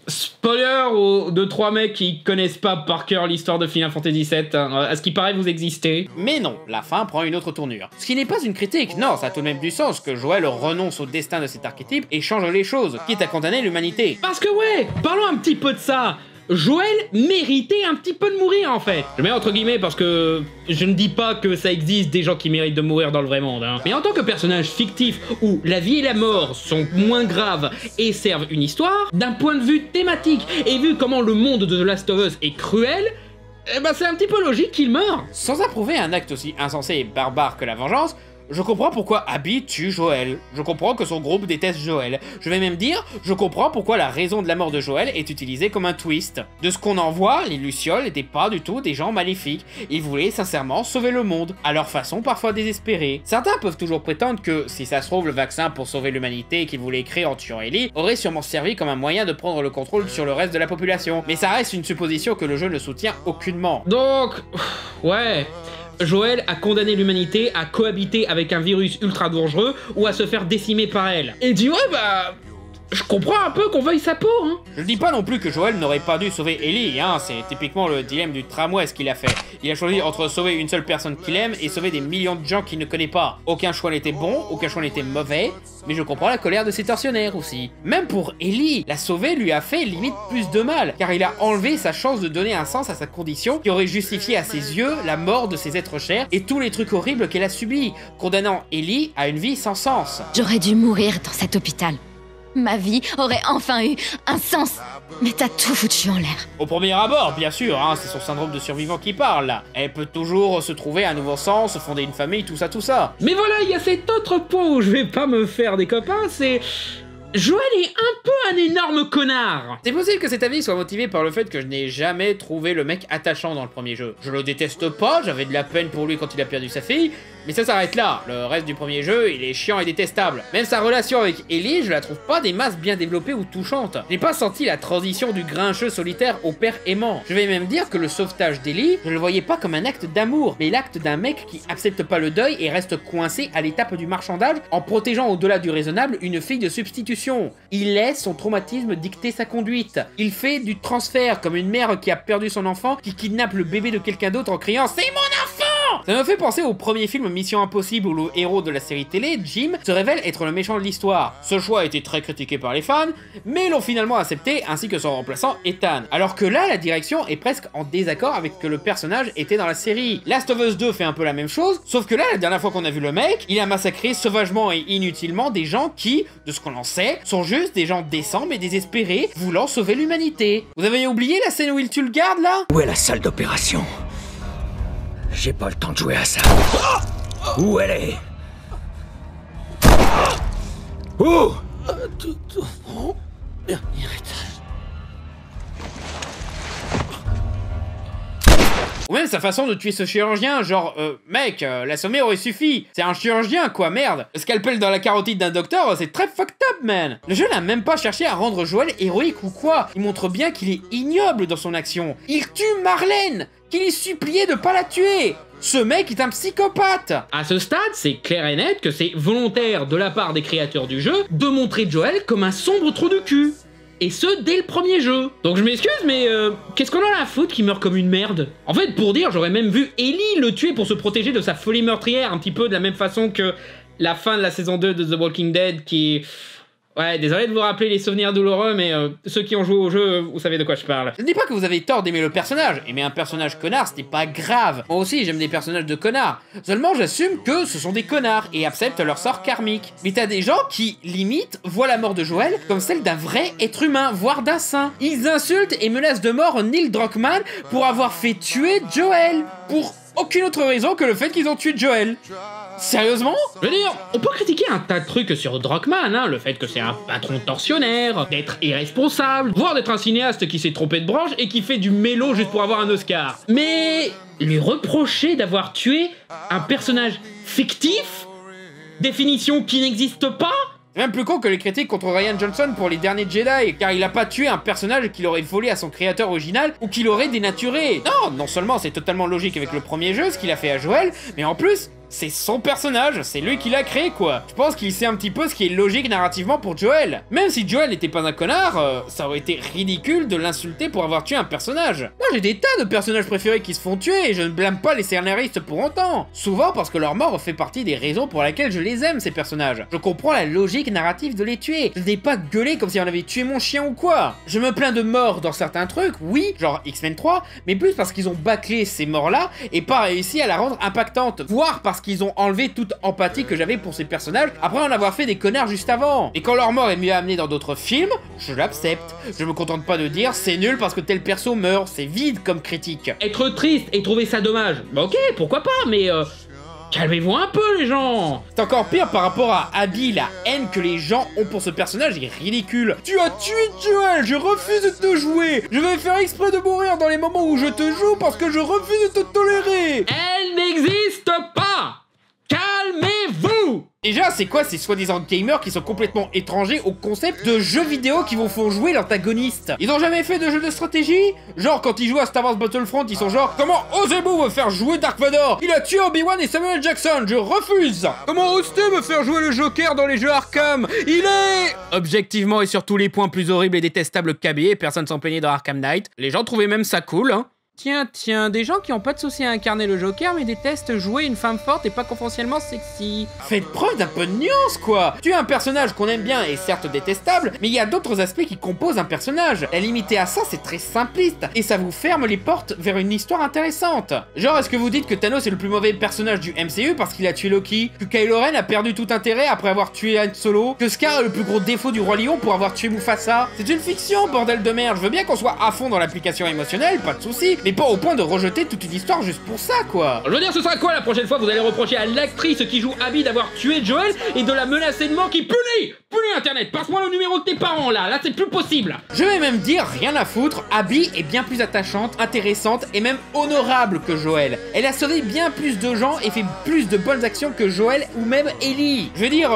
Spoiler aux 2-3 mecs qui connaissent pas par cœur l'histoire de Final Fantasy VII, à ce qui paraît vous existez. Mais non, la fin prend une autre tournure. Ce qui n'est pas une critique, non, ça a tout de même du sens que Joel renonce au destin de cet archétype et change les choses, quitte à condamner l'humanité. Parce que ouais, parlons un petit peu de ça. Joel méritait un petit peu de mourir en fait. Je mets entre guillemets parce que je ne dis pas que ça existe des gens qui méritent de mourir dans le vrai monde, hein. Mais en tant que personnage fictif où la vie et la mort sont moins graves et servent une histoire, d'un point de vue thématique et vu comment le monde de The Last of Us est cruel, eh ben c'est un petit peu logique qu'il meure. Sans approuver un acte aussi insensé et barbare que la vengeance, je comprends pourquoi Abby tue Joel. Je comprends que son groupe déteste Joel. Je vais même dire, je comprends pourquoi la raison de la mort de Joel est utilisée comme un twist. De ce qu'on en voit, les Lucioles n'étaient pas du tout des gens maléfiques. Ils voulaient sincèrement sauver le monde, à leur façon parfois désespérée. Certains peuvent toujours prétendre que, si ça se trouve, le vaccin pour sauver l'humanité qu'ils voulaient créer en tuant Ellie aurait sûrement servi comme un moyen de prendre le contrôle sur le reste de la population. Mais ça reste une supposition que le jeu ne soutient aucunement. Donc, ouais... Joel a condamné l'humanité à cohabiter avec un virus ultra dangereux ou à se faire décimer par elle. Et dis ouais bah... Je comprends un peu qu'on veuille sa peau, hein. Je dis pas non plus que Joel n'aurait pas dû sauver Ellie, hein, c'est typiquement le dilemme du tramway ce qu'il a fait. Il a choisi entre sauver une seule personne qu'il aime et sauver des millions de gens qu'il ne connaît pas. Aucun choix n'était bon, aucun choix n'était mauvais, mais je comprends la colère de ces tortionnaires aussi. Même pour Ellie, la sauver lui a fait limite plus de mal, car il a enlevé sa chance de donner un sens à sa condition qui aurait justifié à ses yeux la mort de ses êtres chers et tous les trucs horribles qu'elle a subis, condamnant Ellie à une vie sans sens. J'aurais dû mourir dans cet hôpital. Ma vie aurait enfin eu un sens. Mais t'as tout foutu en l'air. Au premier abord, bien sûr, hein, c'est son syndrome de survivant qui parle, là. Elle peut toujours se trouver un nouveau sens, fonder une famille, tout ça, tout ça. Mais voilà, il y a cet autre point où je vais pas me faire des copains, c'est... Joel est un peu un énorme connard. C'est possible que cet avis soit motivé par le fait que je n'ai jamais trouvé le mec attachant dans le premier jeu. Je le déteste pas, j'avais de la peine pour lui quand il a perdu sa fille, mais ça s'arrête là. Le reste du premier jeu, il est chiant et détestable. Même sa relation avec Ellie, je la trouve pas des masses bien développée ou touchante. Je n'ai pas senti la transition du grincheux solitaire au père aimant. Je vais même dire que le sauvetage d'Ellie, je le voyais pas comme un acte d'amour, mais l'acte d'un mec qui accepte pas le deuil et reste coincé à l'étape du marchandage en protégeant au-delà du raisonnable une fille de substitution. Il laisse son traumatisme dicter sa conduite. Il fait du transfert comme une mère qui a perdu son enfant, qui kidnappe le bébé de quelqu'un d'autre en criant « C'est mon enfant !» Ça me fait penser au premier film Mission Impossible où le héros de la série télé, Jim, se révèle être le méchant de l'histoire. Ce choix a été très critiqué par les fans, mais l'ont finalement accepté, ainsi que son remplaçant Ethan. Alors que là, la direction est presque en désaccord avec ce que le personnage était dans la série. Last of Us 2 fait un peu la même chose, sauf que là, la dernière fois qu'on a vu le mec, il a massacré sauvagement et inutilement des gens qui, de ce qu'on en sait, sont juste des gens décents mais désespérés, voulant sauver l'humanité. Vous avez oublié la scène où il tue le garde, là? Où est la salle d'opération? J'ai pas le temps de jouer à ça. Où elle est? Où? Ou même sa façon de tuer ce chirurgien, genre, mec, l'assommer aurait suffi. C'est un chirurgien, quoi, merde. Le scalpel dans la carotide d'un docteur, c'est très fucked up, man. Le jeu n'a même pas cherché à rendre Joel héroïque ou quoi. Il montre bien qu'il est ignoble dans son action. Il tue Marlène, qu'il est supplié de pas la tuer. Ce mec est un psychopathe. À ce stade, c'est clair et net que c'est volontaire de la part des créateurs du jeu de montrer Joel comme un sombre trou de cul. Et ce, dès le premier jeu. Donc je m'excuse, mais qu'est-ce qu'on a à foutre qui meurt comme une merde? En fait, pour dire, j'aurais même vu Ellie le tuer pour se protéger de sa folie meurtrière, un petit peu de la même façon que la fin de la saison 2 de The Walking Dead qui... Ouais, désolé de vous rappeler les souvenirs douloureux, mais ceux qui ont joué au jeu, vous savez de quoi je parle. Je ne dis pas que vous avez tort d'aimer le personnage. Aimer un personnage connard, ce n'est pas grave. Moi aussi, j'aime des personnages de connards. Seulement, j'assume que ce sont des connards et accepte leur sort karmique. Mais t'as des gens qui, limite, voient la mort de Joel comme celle d'un vrai être humain, voire d'un saint. Ils insultent et menacent de mort Neil Druckmann pour avoir fait tuer Joel. Pour aucune autre raison que le fait qu'ils ont tué Joel. Sérieusement? Je veux dire, on peut critiquer un tas de trucs sur Druckmann, hein, le fait que c'est un patron tortionnaire, d'être irresponsable, voire d'être un cinéaste qui s'est trompé de branche et qui fait du mélo juste pour avoir un Oscar. Mais lui reprocher d'avoir tué un personnage fictif, définition qui n'existe pas? C'est même plus con que les critiques contre Ryan Johnson pour les derniers Jedi, car il a pas tué un personnage qu'il aurait volé à son créateur original ou qu'il aurait dénaturé. Non seulement c'est totalement logique avec le premier jeu, ce qu'il a fait à Joel, mais en plus, c'est son personnage, c'est lui qui l'a créé, quoi. Je pense qu'il sait un petit peu ce qui est logique narrativement pour Joel. Même si Joel n'était pas un connard, ça aurait été ridicule de l'insulter pour avoir tué un personnage. Moi j'ai des tas de personnages préférés qui se font tuer et je ne blâme pas les scénaristes pour autant. Souvent parce que leur mort fait partie des raisons pour lesquelles je les aime, ces personnages. Je comprends la logique narrative de les tuer. Je n'ai pas gueulé comme si on avait tué mon chien ou quoi. Je me plains de morts dans certains trucs, oui, genre X-Men 3, mais plus parce qu'ils ont bâclé ces morts-là et pas réussi à la rendre impactante, voire parce qu'ils ont enlevé toute empathie que j'avais pour ces personnages après en avoir fait des connards juste avant. Et quand leur mort est mieux amenée dans d'autres films, je l'accepte. Je me contente pas de dire c'est nul parce que tel perso meurt, c'est vide comme critique. Être triste et trouver ça dommage, bah ok, pourquoi pas, mais calmez-vous un peu les gens. C'est encore pire par rapport à Abby, la haine que les gens ont pour ce personnage est ridicule. Tu as tué Joel, je refuse de te jouer. Je vais faire exprès de mourir dans les moments où je te joue parce que je refuse de te tolérer. Elle n'existe pas. Calmez-vous! Déjà, c'est quoi ces soi-disant gamers qui sont complètement étrangers au concept de jeux vidéo qui vont faire jouer l'antagoniste? Ils ont jamais fait de jeu de stratégie? Genre, quand ils jouent à Star Wars Battlefront, ils sont genre, comment osez-vous me faire jouer Dark Vador? Il a tué Obi-Wan et Samuel Jackson, je refuse! Comment oses-tu me faire jouer le Joker dans les jeux Arkham? Il est... Objectivement et sur tous les points plus horribles et détestables qu'Abby, et personne s'en plaignait dans Arkham Knight. Les gens trouvaient même ça cool, hein. Tiens, des gens qui ont pas de souci à incarner le Joker mais détestent jouer une femme forte et pas conventionnellement sexy. Faites preuve d'un peu de nuance, quoi. Tu es un personnage qu'on aime bien et certes détestable, mais il y a d'autres aspects qui composent un personnage. La limiter à ça, c'est très simpliste, et ça vous ferme les portes vers une histoire intéressante. Genre, est-ce que vous dites que Thanos est le plus mauvais personnage du MCU parce qu'il a tué Loki? Que Kylo Ren a perdu tout intérêt après avoir tué Han Solo? Que Scar a le plus gros défaut du Roi Lion pour avoir tué Mufasa? C'est une fiction, bordel de merde. Je veux bien qu'on soit à fond dans l'application émotionnelle, pas de soucis, mais pas au point de rejeter toute une histoire juste pour ça, quoi. Je veux dire, ce sera quoi la prochaine fois vous allez reprocher à l'actrice qui joue Abby d'avoir tué Joel et de la menacer de mort qui punit Internet, passe-moi le numéro de tes parents là c'est plus possible. Je vais même dire, rien à foutre, Abby est bien plus attachante, intéressante et même honorable que Joel. Elle a sauvé bien plus de gens et fait plus de bonnes actions que Joel ou même Ellie. Je veux dire,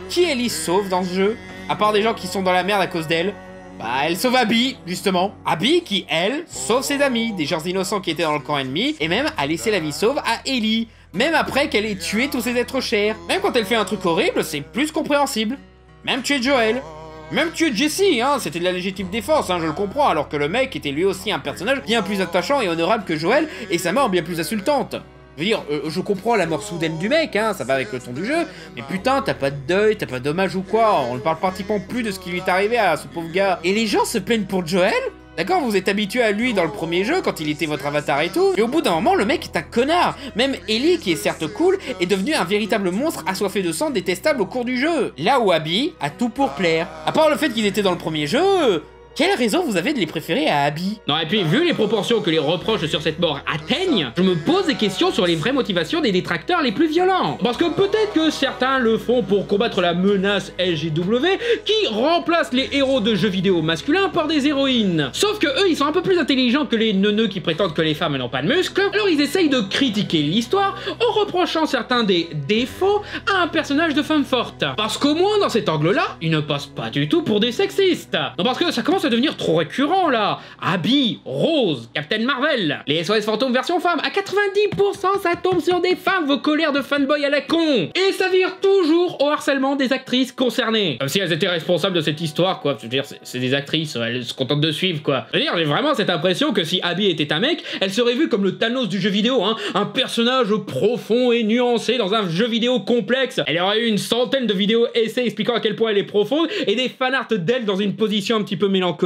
qui Ellie sauve dans ce jeu? À part des gens qui sont dans la merde à cause d'elle. Bah, elle sauve Abby, justement. Abby qui, elle, sauve ses amis, des gens innocents qui étaient dans le camp ennemi, et même a laissé la vie sauve à Ellie. Même après qu'elle ait tué tous ses êtres chers. Même quand elle fait un truc horrible, c'est plus compréhensible. Même tuer Joel. Même tuer Jesse, hein, c'était de la légitime défense, hein, je le comprends, alors que le mec était lui aussi un personnage bien plus attachant et honorable que Joel, et sa mort bien plus insultante. Je veux dire, je comprends la mort soudaine du mec, hein, ça va avec le ton du jeu, mais putain, t'as pas de deuil, t'as pas d'hommage ou quoi, on ne parle pratiquement plus de ce qui lui est arrivé à ce pauvre gars. Et les gens se plaignent pour Joel? D'accord, vous êtes habitué à lui dans le premier jeu, quand il était votre avatar et tout, et au bout d'un moment, le mec est un connard. Même Ellie, qui est certes cool, est devenu un véritable monstre assoiffé de sang détestable au cours du jeu. Là où Abby a tout pour plaire. À part le fait qu'il était dans le premier jeu... Quelle raison vous avez de les préférer à Abby? Non, et puis, vu les proportions que les reproches sur cette mort atteignent, je me pose des questions sur les vraies motivations des détracteurs les plus violents. Parce que peut-être que certains le font pour combattre la menace LGW qui remplace les héros de jeux vidéo masculins par des héroïnes. Sauf que eux, ils sont un peu plus intelligents que les neuneux qui prétendent que les femmes n'ont pas de muscles, alors ils essayent de critiquer l'histoire en reprochant certains des défauts à un personnage de femme forte. Parce qu'au moins, dans cet angle-là, ils ne passent pas du tout pour des sexistes. Non, parce que ça commence à devenir trop récurrent là. Abby, Rose, Captain Marvel, les SOS fantômes version femme, à 90% ça tombe sur des femmes, vos colères de fanboy à la con. Et ça vire toujours au harcèlement des actrices concernées. Comme si elles étaient responsables de cette histoire, quoi. Je veux dire, c'est des actrices, elles se contentent de suivre, quoi. Je veux dire, j'ai vraiment cette impression que si Abby était un mec, elle serait vue comme le Thanos du jeu vidéo, hein. Un personnage profond et nuancé dans un jeu vidéo complexe. Elle aurait eu une centaine de vidéos essais expliquant à quel point elle est profonde et des fanarts d'elle dans une position un petit peu mélancolique.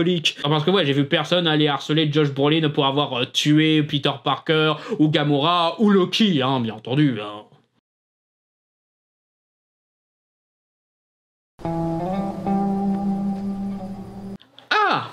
Parce que ouais, j'ai vu personne aller harceler Josh Brolin pour avoir tué Peter Parker ou Gamora ou Loki, hein, bien entendu. Hein. Ah!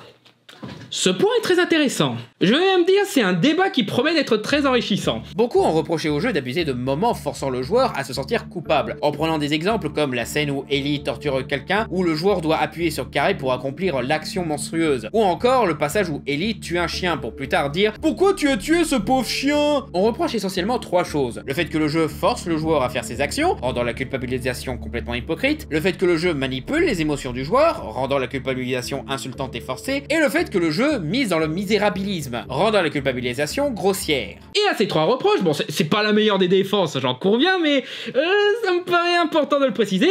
Ce point est très intéressant. Je vais même dire, c'est un débat qui promet d'être très enrichissant. Beaucoup ont reproché au jeu d'abuser de moments forçant le joueur à se sentir coupable, en prenant des exemples comme la scène où Ellie torture quelqu'un, où le joueur doit appuyer sur carré pour accomplir l'action monstrueuse, ou encore le passage où Ellie tue un chien pour plus tard dire « Pourquoi tu as tué ce pauvre chien ?» On reproche essentiellement trois choses. Le fait que le jeu force le joueur à faire ses actions, rendant la culpabilisation complètement hypocrite, le fait que le jeu manipule les émotions du joueur, rendant la culpabilisation insultante et forcée, et le fait que le jeu mise dans le misérabilisme, rendant la culpabilisation grossière. Et à ces trois reproches, bon c'est pas la meilleure des défenses, j'en conviens, mais ça me paraît important de le préciser,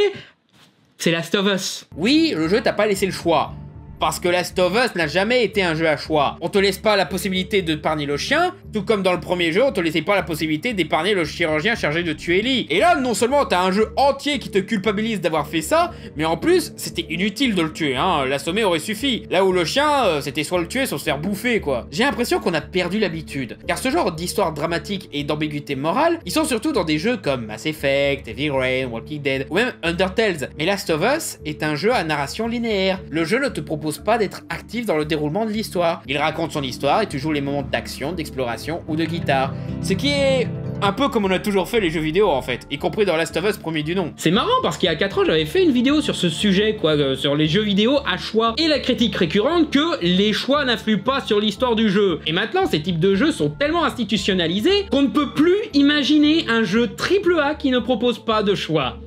c'est Last of Us. Oui, le jeu t'a pas laissé le choix. Parce que Last of Us n'a jamais été un jeu à choix. On te laisse pas la possibilité d'épargner le chien, tout comme dans le premier jeu, on te laissait pas la possibilité d'épargner le chirurgien chargé de tuer Ellie. Et là, non seulement t'as un jeu entier qui te culpabilise d'avoir fait ça, mais en plus, c'était inutile de le tuer, hein, l'assommer aurait suffi. Là où le chien, c'était soit le tuer, soit se faire bouffer, quoi. J'ai l'impression qu'on a perdu l'habitude, car ce genre d'histoire dramatique et d'ambiguïté morale, ils sont surtout dans des jeux comme Mass Effect, Heavy Rain, Walking Dead, ou même Undertale. Mais Last of Us est un jeu à narration linéaire. Le jeu ne te propose pas d'être actif dans le déroulement de l'histoire. Il raconte son histoire et tu joues les moments d'action, d'exploration ou de guitare. Ce qui est un peu comme on a toujours fait les jeux vidéo en fait, y compris dans Last of Us premier du nom. C'est marrant parce qu'il y a 4 ans j'avais fait une vidéo sur ce sujet quoi, sur les jeux vidéo à choix et la critique récurrente que les choix n'influent pas sur l'histoire du jeu. Et maintenant ces types de jeux sont tellement institutionnalisés qu'on ne peut plus imaginer un jeu AAA qui ne propose pas de choix.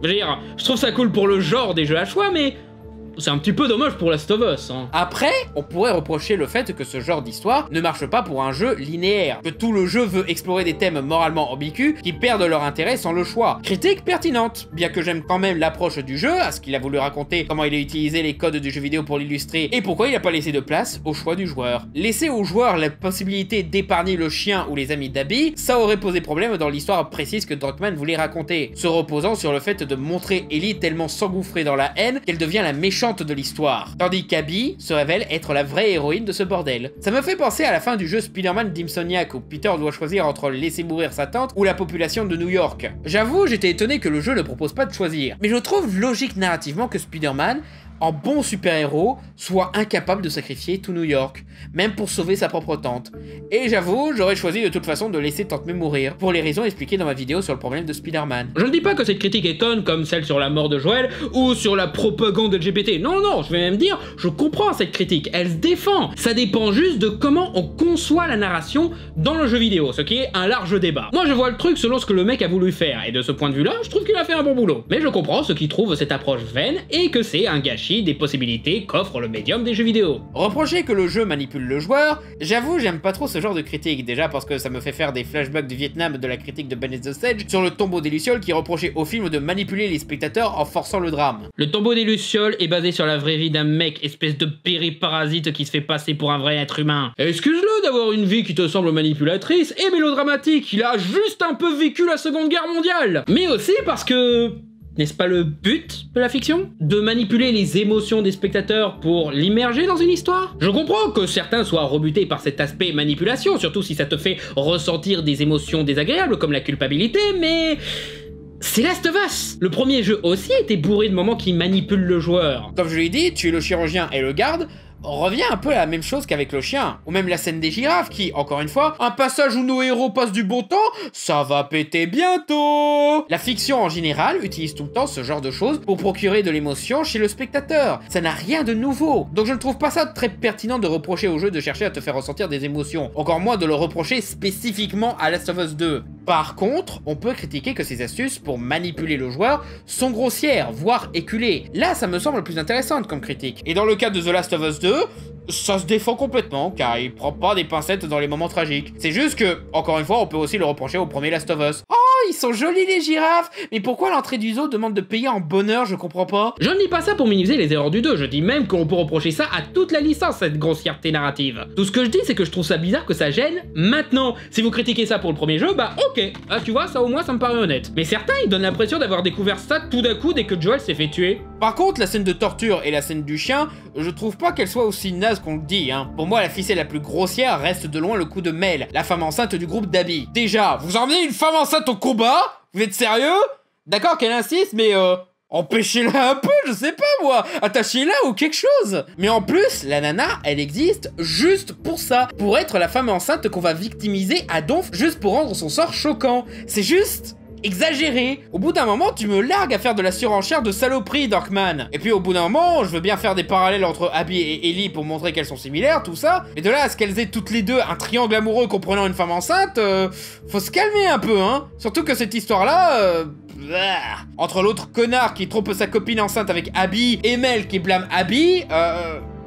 Je veux dire, je trouve ça cool pour le genre des jeux à choix mais c'est un petit peu dommage pour Last of Us, hein. Après, on pourrait reprocher le fait que ce genre d'histoire ne marche pas pour un jeu linéaire, que tout le jeu veut explorer des thèmes moralement ambigus qui perdent leur intérêt sans le choix. Critique pertinente, bien que j'aime quand même l'approche du jeu, à ce qu'il a voulu raconter, comment il a utilisé les codes du jeu vidéo pour l'illustrer, et pourquoi il n'a pas laissé de place au choix du joueur. Laisser au joueur la possibilité d'épargner le chien ou les amis d'Abby, ça aurait posé problème dans l'histoire précise que Druckmann voulait raconter, se reposant sur le fait de montrer Ellie tellement s'engouffrer dans la haine qu'elle devient la méchante de l'histoire, tandis qu'Abby se révèle être la vraie héroïne de ce bordel. Ça me fait penser à la fin du jeu Spider-Man d'Insomniac où Peter doit choisir entre laisser mourir sa tante ou la population de New York. J'avoue, j'étais étonné que le jeu ne propose pas de choisir, mais je trouve logique narrativement que Spider-Man, en bon super-héros, soit incapable de sacrifier tout New York, même pour sauver sa propre tante. Et j'avoue, j'aurais choisi de toute façon de laisser Tante May mourir, pour les raisons expliquées dans ma vidéo sur le problème de Spider-Man. Je ne dis pas que cette critique est conne comme celle sur la mort de Joel, ou sur la propagande LGBT, non, non, je vais même dire, je comprends cette critique, elle se défend. Ça dépend juste de comment on conçoit la narration dans le jeu vidéo, ce qui est un large débat. Moi je vois le truc selon ce que le mec a voulu faire, et de ce point de vue-là, je trouve qu'il a fait un bon boulot. Mais je comprends ceux qui trouvent cette approche vaine, et que c'est un gâchis s'affranchit des possibilités qu'offre le médium des jeux vidéo. Reprocher que le jeu manipule le joueur, j'avoue j'aime pas trop ce genre de critique, déjà parce que ça me fait faire des flashbacks du Vietnam de la critique de Ben the Sage sur le Tombeau des Lucioles qui reprochait au film de manipuler les spectateurs en forçant le drame. Le Tombeau des Lucioles est basé sur la vraie vie d'un mec, espèce de périparasite qui se fait passer pour un vrai être humain. Excuse-le d'avoir une vie qui te semble manipulatrice et mélodramatique, il a juste un peu vécu la Seconde Guerre mondiale. Mais aussi parce que... N'est-ce pas le but de la fiction? De manipuler les émotions des spectateurs pour l'immerger dans une histoire? Je comprends que certains soient rebutés par cet aspect manipulation, surtout si ça te fait ressentir des émotions désagréables comme la culpabilité, mais... C'est Last of Us! Le premier jeu aussi était bourré de moments qui manipulent le joueur. Comme je l'ai dit, tuer le chirurgien et le garde revient un peu à la même chose qu'avec le chien. Ou même la scène des girafes qui, encore une fois, un passage où nos héros passent du bon temps, ça va péter bientôt. La fiction en général utilise tout le temps ce genre de choses pour procurer de l'émotion chez le spectateur. Ça n'a rien de nouveau. Donc je ne trouve pas ça très pertinent de reprocher au jeu de chercher à te faire ressentir des émotions. Encore moins de le reprocher spécifiquement à Last of Us 2. Par contre, on peut critiquer que ces astuces pour manipuler le joueur sont grossières, voire éculées. Là, ça me semble plus intéressante comme critique. Et dans le cas de The Last of Us 2, ça se défend complètement, car il prend pas des pincettes dans les moments tragiques. C'est juste que, encore une fois, on peut aussi le reprocher au premier Last of Us. Oh, ils sont jolis les girafes! Mais pourquoi l'entrée du zoo demande de payer en bonheur, je comprends pas? Je ne dis pas ça pour minimiser les erreurs du 2, je dis même qu'on peut reprocher ça à toute la licence, cette grossièreté narrative. Tout ce que je dis, c'est que je trouve ça bizarre que ça gêne maintenant. Si vous critiquez ça pour le premier jeu, bah ok. Ah, tu vois, ça au moins ça me paraît honnête. Mais certains, ils donnent l'impression d'avoir découvert ça tout d'un coup dès que Joel s'est fait tuer. Par contre, la scène de torture et la scène du chien, je trouve pas qu'elles soient aussi nazes qu'on le dit, hein. Pour moi, la ficelle la plus grossière reste de loin le coup de Mel, la femme enceinte du groupe d'Abby. Déjà, vous emmenez une femme enceinte au combat? Vous êtes sérieux? D'accord qu'elle insiste, mais empêchez-la un peu, je sais pas moi, attachez-la ou quelque chose. Mais en plus, la nana, elle existe juste pour ça, pour être la femme enceinte qu'on va victimiser à donf, juste pour rendre son sort choquant. C'est juste... exagéré. Au bout d'un moment, tu me largues à faire de la surenchère de saloperie, Darkman. Et puis au bout d'un moment, je veux bien faire des parallèles entre Abby et Ellie pour montrer qu'elles sont similaires, tout ça. Mais de là à ce qu'elles aient toutes les deux un triangle amoureux comprenant une femme enceinte, faut se calmer un peu, hein. Surtout que cette histoire-là, entre l'autre connard qui trompe sa copine enceinte avec Abby et Mel qui blâme Abby,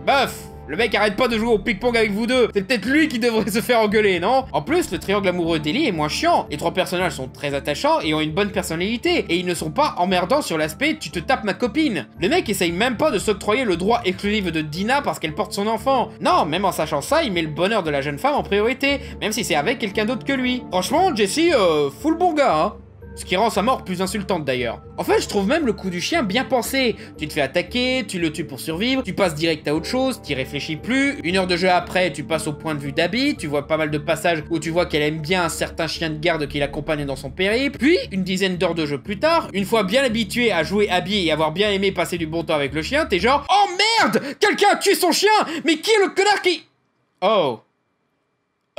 bof. Le mec arrête pas de jouer au ping-pong avec vous deux. C'est peut-être lui qui devrait se faire engueuler, non? En plus, le triangle amoureux d'Ellie est moins chiant. Les trois personnages sont très attachants et ont une bonne personnalité. Et ils ne sont pas emmerdants sur l'aspect « tu te tapes ma copine ». Le mec essaye même pas de s'octroyer le droit exclusif de Dina parce qu'elle porte son enfant. Non, même en sachant ça, il met le bonheur de la jeune femme en priorité. Même si c'est avec quelqu'un d'autre que lui. Franchement, Jesse, full bon gars, hein. Ce qui rend sa mort plus insultante d'ailleurs. En fait, je trouve même le coup du chien bien pensé. Tu te fais attaquer, tu le tues pour survivre, tu passes direct à autre chose, t'y réfléchis plus. Une heure de jeu après, tu passes au point de vue d'Abby, tu vois pas mal de passages où tu vois qu'elle aime bien un certain chien de garde qui l'accompagne dans son périple. Puis, une dizaine d'heures de jeu plus tard, une fois bien habitué à jouer Abby et avoir bien aimé passer du bon temps avec le chien, t'es genre « Oh merde! Quelqu'un a tué son chien! Mais qui est le connard qui... » Oh.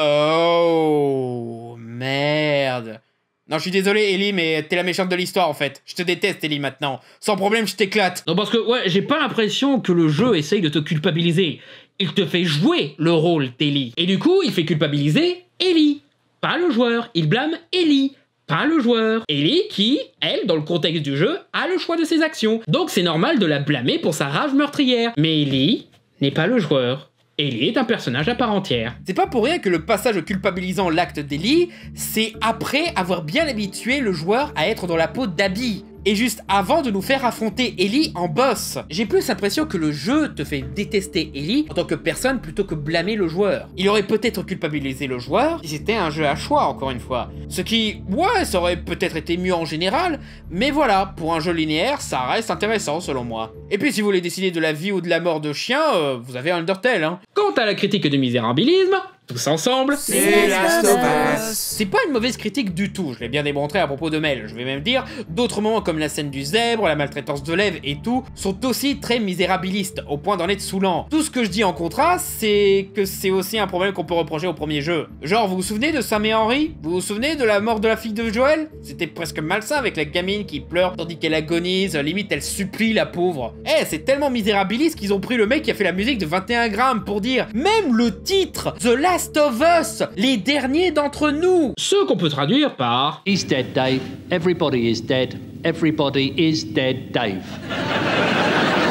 Oh. Merde. Non, je suis désolé, Ellie, mais t'es la méchante de l'histoire, en fait. Je te déteste, Ellie, maintenant. Sans problème, je t'éclate. Non, parce que, ouais, j'ai pas l'impression que le jeu essaye de te culpabiliser. Il te fait jouer le rôle d'Ellie. Et du coup, il fait culpabiliser Ellie. Pas le joueur. Il blâme Ellie. Pas le joueur. Ellie qui, elle, dans le contexte du jeu, a le choix de ses actions. Donc c'est normal de la blâmer pour sa rage meurtrière. Mais Ellie n'est pas le joueur. Ellie est un personnage à part entière. C'est pas pour rien que le passage culpabilisant l'acte d'Ellie, c'est après avoir bien habitué le joueur à être dans la peau d'Abby. Et juste avant de nous faire affronter Ellie en boss. J'ai plus l'impression que le jeu te fait détester Ellie en tant que personne plutôt que blâmer le joueur. Il aurait peut-être culpabilisé le joueur si c'était un jeu à choix, encore une fois. Ce qui, ouais, ça aurait peut-être été mieux en général, mais voilà, pour un jeu linéaire, ça reste intéressant selon moi. Et puis si vous voulez décider de la vie ou de la mort de chien, vous avez Undertale, hein. Quant à la critique de misérabilisme, tous ensemble, c'est Last of Us. C'est pas une mauvaise critique du tout, je l'ai bien démontré à propos de Mel, je vais même dire, d'autres moments comme la scène du zèbre, la maltraitance de Lev et tout, sont aussi très misérabilistes, au point d'en être saoulant. Tout ce que je dis en contraste, c'est que c'est aussi un problème qu'on peut reprocher au premier jeu. Genre, vous vous souvenez de Sam et Henry? Vous vous souvenez de la mort de la fille de Joel? C'était presque malsain avec la gamine qui pleure tandis qu'elle agonise, limite elle supplie la pauvre. Eh, c'est tellement misérabiliste qu'ils ont pris le mec qui a fait la musique de 21 grammes pour dire, même le titre, The Last of Us, les derniers d'entre nous. Ce qu'on peut traduire par He's dead, Dave. Everybody is dead. Everybody is dead, Dave.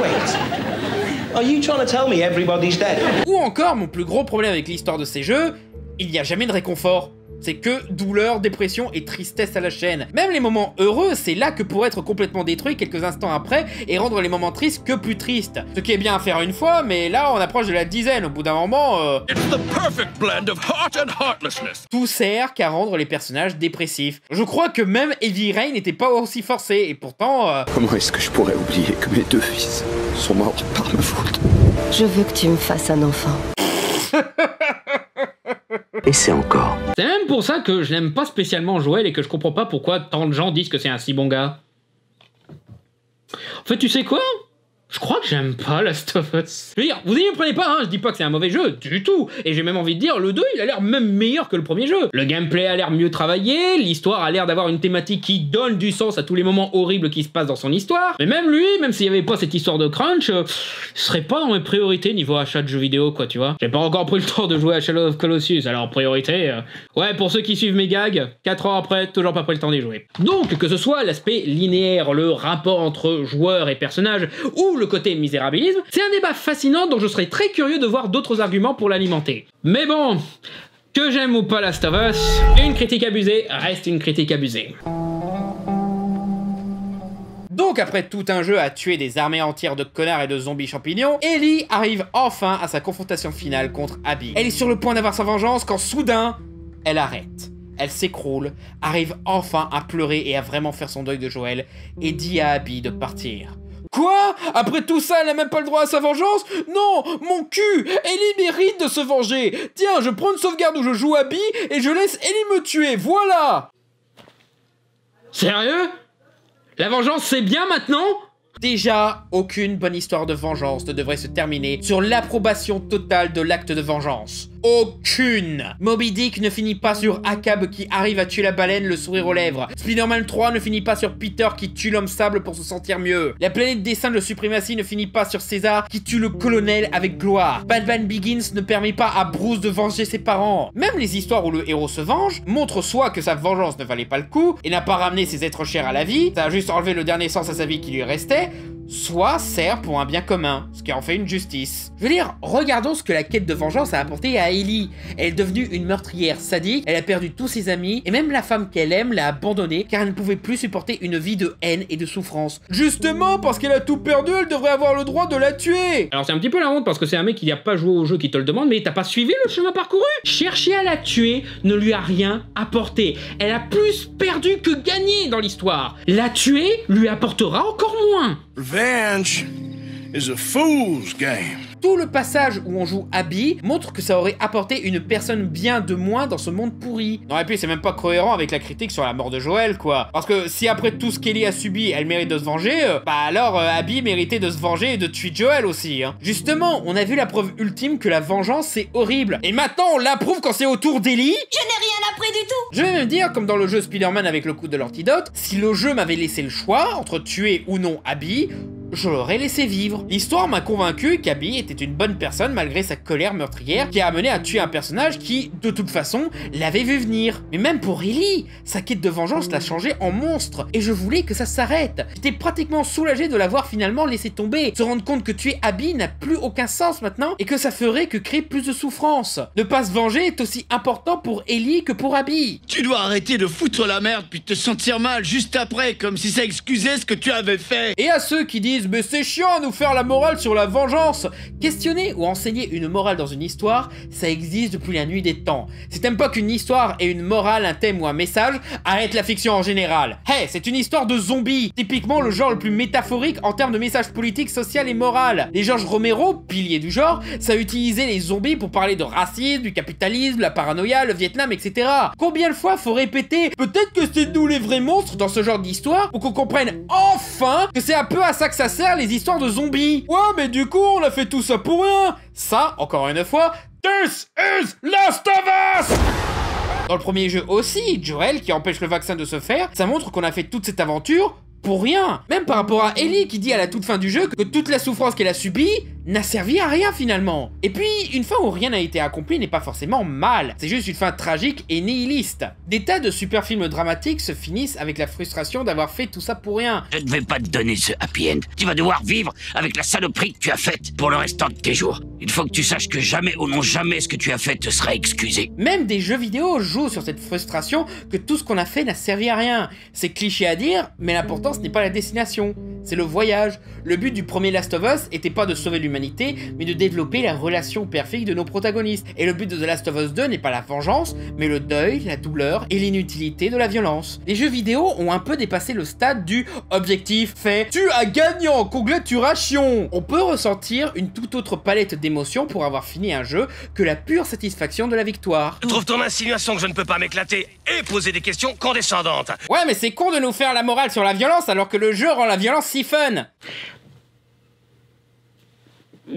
Wait. Are you trying to tell me everybody's dead? Ou encore, mon plus gros problème avec l'histoire de ces jeux, il n'y a jamais de réconfort. C'est que douleur, dépression et tristesse à la chaîne. Même les moments heureux, c'est là que pourrait être complètement détruit quelques instants après et rendre les moments tristes que plus tristes. Ce qui est bien à faire une fois, mais là on approche de la dizaine. Au bout d'un moment, It's the perfect blend of heart and heartlessness. Tout sert qu'à rendre les personnages dépressifs. Je crois que même Heavy Rain n'était pas aussi forcé et pourtant... Comment est-ce que je pourrais oublier que mes 2 fils sont morts par ma faute? Je veux que tu me fasses un enfant. Et c'est encore. C'est même pour ça que je n'aime pas spécialement Joel et que je comprends pas pourquoi tant de gens disent que c'est un si bon gars. En fait, tu sais quoi? Je crois que j'aime pas Last of Us. Je veux dire, vous y prenez pas, hein, je dis pas que c'est un mauvais jeu, du tout. Et j'ai même envie de dire, le 2, il a l'air même meilleur que le premier jeu. Le gameplay a l'air mieux travaillé, l'histoire a l'air d'avoir une thématique qui donne du sens à tous les moments horribles qui se passent dans son histoire. Mais même lui, même s'il y avait pas cette histoire de crunch, ce serait pas dans mes priorités niveau achat de jeux vidéo, quoi, tu vois. J'ai pas encore pris le temps de jouer à Shadow of Colossus, alors priorité... Ouais, pour ceux qui suivent mes gags, 4 ans après, toujours pas pris le temps d'y jouer. Donc, que ce soit l'aspect linéaire, le rapport entre joueurs et personnages, ou le côté misérabilisme, c'est un débat fascinant dont je serais très curieux de voir d'autres arguments pour l'alimenter. Mais bon, que j'aime ou pas Last of Us, une critique abusée reste une critique abusée. Donc après tout un jeu à tuer des armées entières de connards et de zombies champignons, Ellie arrive enfin à sa confrontation finale contre Abby. Elle est sur le point d'avoir sa vengeance quand soudain, elle arrête. Elle s'écroule, arrive enfin à pleurer et à vraiment faire son deuil de Joel et dit à Abby de partir. Quoi? Après tout ça, elle n'a même pas le droit à sa vengeance? Non! Mon cul! Ellie mérite de se venger! Tiens, je prends une sauvegarde où je joue Abby et je laisse Ellie me tuer, voilà! Sérieux? La vengeance, c'est bien maintenant? Déjà, aucune bonne histoire de vengeance ne devrait se terminer sur l'approbation totale de l'acte de vengeance. Aucune! Moby Dick ne finit pas sur Akab qui arrive à tuer la baleine le sourire aux lèvres. Spider-Man 3 ne finit pas sur Peter qui tue l'homme sable pour se sentir mieux. La planète des singes de suprématie ne finit pas sur César qui tue le colonel avec gloire. Batman Begins ne permet pas à Bruce de venger ses parents. Même les histoires où le héros se venge montrent soit que sa vengeance ne valait pas le coup et n'a pas ramené ses êtres chers à la vie, ça a juste enlevé le dernier sens à sa vie qui lui restait, soit sert pour un bien commun, ce qui en fait une justice. Je veux dire, regardons ce que la quête de vengeance a apporté à Ellie. Elle est devenue une meurtrière sadique, elle a perdu tous ses amis, et même la femme qu'elle aime l'a abandonnée car elle ne pouvait plus supporter une vie de haine et de souffrance. Justement, parce qu'elle a tout perdu, elle devrait avoir le droit de la tuer. Alors c'est un petit peu la honte parce que c'est un mec qui n'a pas joué au jeu qui te le demande, mais t'as pas suivi le chemin parcouru? Chercher à la tuer ne lui a rien apporté. Elle a plus perdu que gagné dans l'histoire. La tuer lui apportera encore moins. Revenge is a fool's game. Tout le passage où on joue Abby montre que ça aurait apporté une personne bien de moins dans ce monde pourri. Non et puis c'est même pas cohérent avec la critique sur la mort de Joel quoi. Parce que si après tout ce qu'Ellie a subi elle mérite de se venger, bah alors Abby méritait de se venger et de tuer Joel aussi hein. Justement, on a vu la preuve ultime que la vengeance c'est horrible. Et maintenant on l'approuve quand c'est au tour d'Ellie. Je n'ai rien appris du tout. Je vais même dire, comme dans le jeu Spider-Man avec le coup de l'antidote, si le jeu m'avait laissé le choix entre tuer ou non Abby, je l'aurais laissé vivre. L'histoire m'a convaincu qu'Abby était une bonne personne malgré sa colère meurtrière qui a amené à tuer un personnage qui, de toute façon, l'avait vu venir. Mais même pour Ellie, sa quête de vengeance l'a changé en monstre et je voulais que ça s'arrête. J'étais pratiquement soulagé de l'avoir finalement laissé tomber, se rendre compte que tuer Abby n'a plus aucun sens maintenant et que ça ferait que créer plus de souffrance. Ne pas se venger est aussi important pour Ellie que pour Abby. Tu dois arrêter de foutre la merde puis te sentir mal juste après, comme si ça excusait ce que tu avais fait. Et à ceux qui disent mais c'est chiant à nous faire la morale sur la vengeance. Questionner ou enseigner une morale dans une histoire, ça existe depuis la nuit des temps. Si t'aimes pas qu'une histoire ait une morale, un thème ou un message, arrête la fiction en général. Hey, c'est une histoire de zombies, typiquement le genre le plus métaphorique en termes de message politique, social et moral. Les George Romero, pilier du genre, ça a utilisé les zombies pour parler de racisme, du capitalisme, la paranoïa, le Vietnam, etc. Combien de fois faut répéter peut-être que c'est nous les vrais monstres dans ce genre d'histoire pour qu'on comprenne enfin que c'est un peu à ça que ça sert les histoires de zombies. Ouais, mais du coup, on a fait tout ça pour rien. Ça, encore une fois, this is Last of Us! Dans le premier jeu aussi, Joel qui empêche le vaccin de se faire, ça montre qu'on a fait toute cette aventure pour rien. Même par rapport à Ellie qui dit à la toute fin du jeu que toute la souffrance qu'elle a subie, n'a servi à rien finalement. Et puis, une fin où rien n'a été accompli n'est pas forcément mal, c'est juste une fin tragique et nihiliste. Des tas de super films dramatiques se finissent avec la frustration d'avoir fait tout ça pour rien. Je ne vais pas te donner ce happy end. Tu vas devoir vivre avec la saloperie que tu as faite pour le restant de tes jours. Il faut que tu saches que jamais, oh non jamais, ce que tu as fait te sera excusé. Même des jeux vidéo jouent sur cette frustration que tout ce qu'on a fait n'a servi à rien. C'est cliché à dire, mais l'important ce n'est pas la destination, c'est le voyage. Le but du premier Last of Us était pas de sauver l'humanité, mais de développer la relation père-fille de nos protagonistes. Et le but de The Last of Us 2 n'est pas la vengeance, mais le deuil, la douleur et l'inutilité de la violence. Les jeux vidéo ont un peu dépassé le stade du objectif fait « Tu as gagné en congratulation !» On peut ressentir une toute autre palette d'émotions pour avoir fini un jeu que la pure satisfaction de la victoire. Trouve ton insinuation que je ne peux pas m'éclater et poser des questions condescendantes. Ouais, mais c'est con de nous faire la morale sur la violence alors que le jeu rend la violence si fun.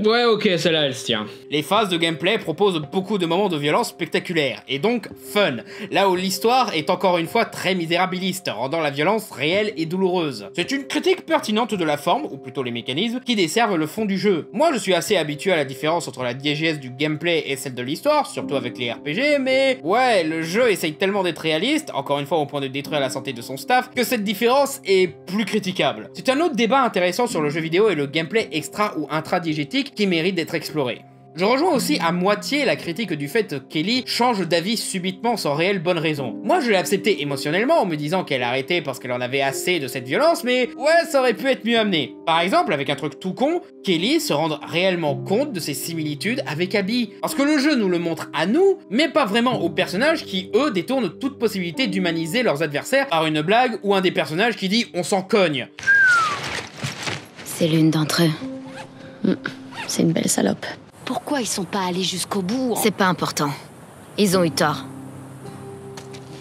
Ouais, ok, celle-là, elle se tient. Les phases de gameplay proposent beaucoup de moments de violence spectaculaires, et donc fun, là où l'histoire est encore une fois très misérabiliste, rendant la violence réelle et douloureuse. C'est une critique pertinente de la forme, ou plutôt les mécanismes, qui desservent le fond du jeu. Moi, je suis assez habitué à la différence entre la diégèse du gameplay et celle de l'histoire, surtout avec les RPG, mais ouais, le jeu essaye tellement d'être réaliste, encore une fois au point de détruire la santé de son staff, que cette différence est plus critiquable. C'est un autre débat intéressant sur le jeu vidéo et le gameplay extra ou intra-diégétique qui mérite d'être exploré. Je rejoins aussi à moitié la critique du fait qu'Ellie change d'avis subitement sans réelle bonne raison. Moi je l'ai accepté émotionnellement en me disant qu'elle arrêtait parce qu'elle en avait assez de cette violence, mais ouais, ça aurait pu être mieux amené. Par exemple avec un truc tout con, qu'Ellie se rende réellement compte de ses similitudes avec Abby. Parce que le jeu nous le montre à nous, mais pas vraiment aux personnages qui eux détournent toute possibilité d'humaniser leurs adversaires par une blague ou un des personnages qui dit on s'en cogne. C'est l'une d'entre eux. C'est une belle salope. Pourquoi ils sont pas allés jusqu'au bout? C'est pas important. Ils ont eu tort.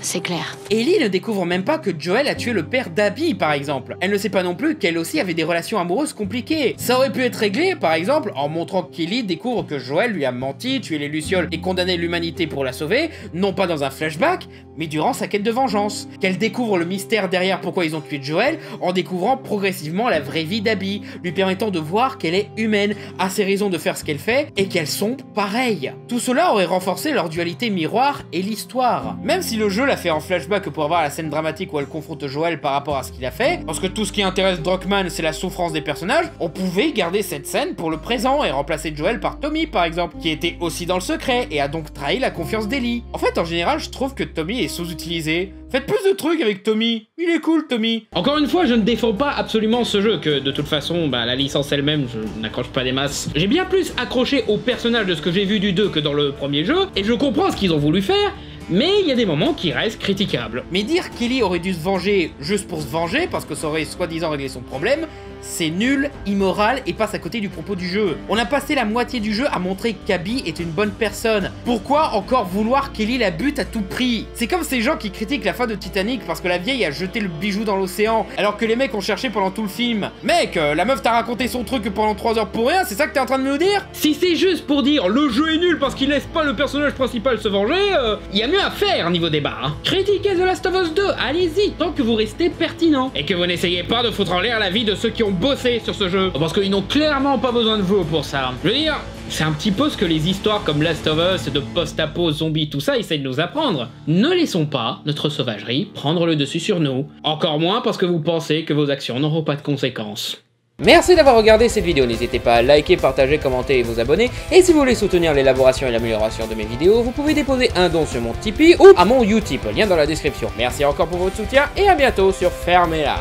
C'est clair. Ellie ne découvre même pas que Joel a tué le père d'Abby, par exemple. Elle ne sait pas non plus qu'elle aussi avait des relations amoureuses compliquées. Ça aurait pu être réglé, par exemple, en montrant qu'Ellie découvre que Joel lui a menti, tué les Lucioles et condamné l'humanité pour la sauver, non pas dans un flashback, mais durant sa quête de vengeance. Qu'elle découvre le mystère derrière pourquoi ils ont tué Joel, en découvrant progressivement la vraie vie d'Abby, lui permettant de voir qu'elle est humaine, a ses raisons de faire ce qu'elle fait, et qu'elles sont pareilles. Tout cela aurait renforcé leur dualité miroir et l'histoire. Même si le jeu l'a fait en flashback pour avoir la scène dramatique où elle confronte Joel par rapport à ce qu'il a fait, parce que tout ce qui intéresse Druckmann c'est la souffrance des personnages, on pouvait garder cette scène pour le présent et remplacer Joel par Tommy par exemple, qui était aussi dans le secret et a donc trahi la confiance d'Ellie. En fait en général je trouve que Tommy est sous-utilisé. Faites plus de trucs avec Tommy, il est cool Tommy. Encore une fois je ne défends pas absolument ce jeu, que de toute façon la licence elle-même je n'accroche pas des masses. J'ai bien plus accroché au personnage de ce que j'ai vu du 2 que dans le premier jeu, et je comprends ce qu'ils ont voulu faire, mais il y a des moments qui restent critiquables. Mais dire qu'Ellie aurait dû se venger juste pour se venger, parce que ça aurait soi-disant réglé son problème, c'est nul, immoral et passe à côté du propos du jeu. On a passé la moitié du jeu à montrer qu'Abby est une bonne personne. Pourquoi encore vouloir qu'Ellie la bute à tout prix? C'est comme ces gens qui critiquent la fin de Titanic parce que la vieille a jeté le bijou dans l'océan, alors que les mecs ont cherché pendant tout le film. Mec, la meuf t'a raconté son truc pendant 3 heures pour rien, c'est ça que t'es en train de me dire? Si c'est juste pour dire le jeu est nul parce qu'il laisse pas le personnage principal se venger, y a mieux à faire niveau débat. Hein. Critiquez The Last of Us 2, allez-y, tant que vous restez pertinent. Et que vous n'essayez pas de foutre en l'air la vie de ceux qui ont bossé sur ce jeu, parce qu'ils n'ont clairement pas besoin de vous pour ça. Je veux dire, c'est un petit peu ce que les histoires comme Last of Us, de post-apo, zombies, tout ça essayent de nous apprendre. Ne laissons pas notre sauvagerie prendre le dessus sur nous. Encore moins parce que vous pensez que vos actions n'auront pas de conséquences. Merci d'avoir regardé cette vidéo, n'hésitez pas à liker, partager, commenter et vous abonner. Et si vous voulez soutenir l'élaboration et l'amélioration de mes vidéos, vous pouvez déposer un don sur mon Tipeee ou à mon Utip, lien dans la description. Merci encore pour votre soutien et à bientôt sur Fermez-la.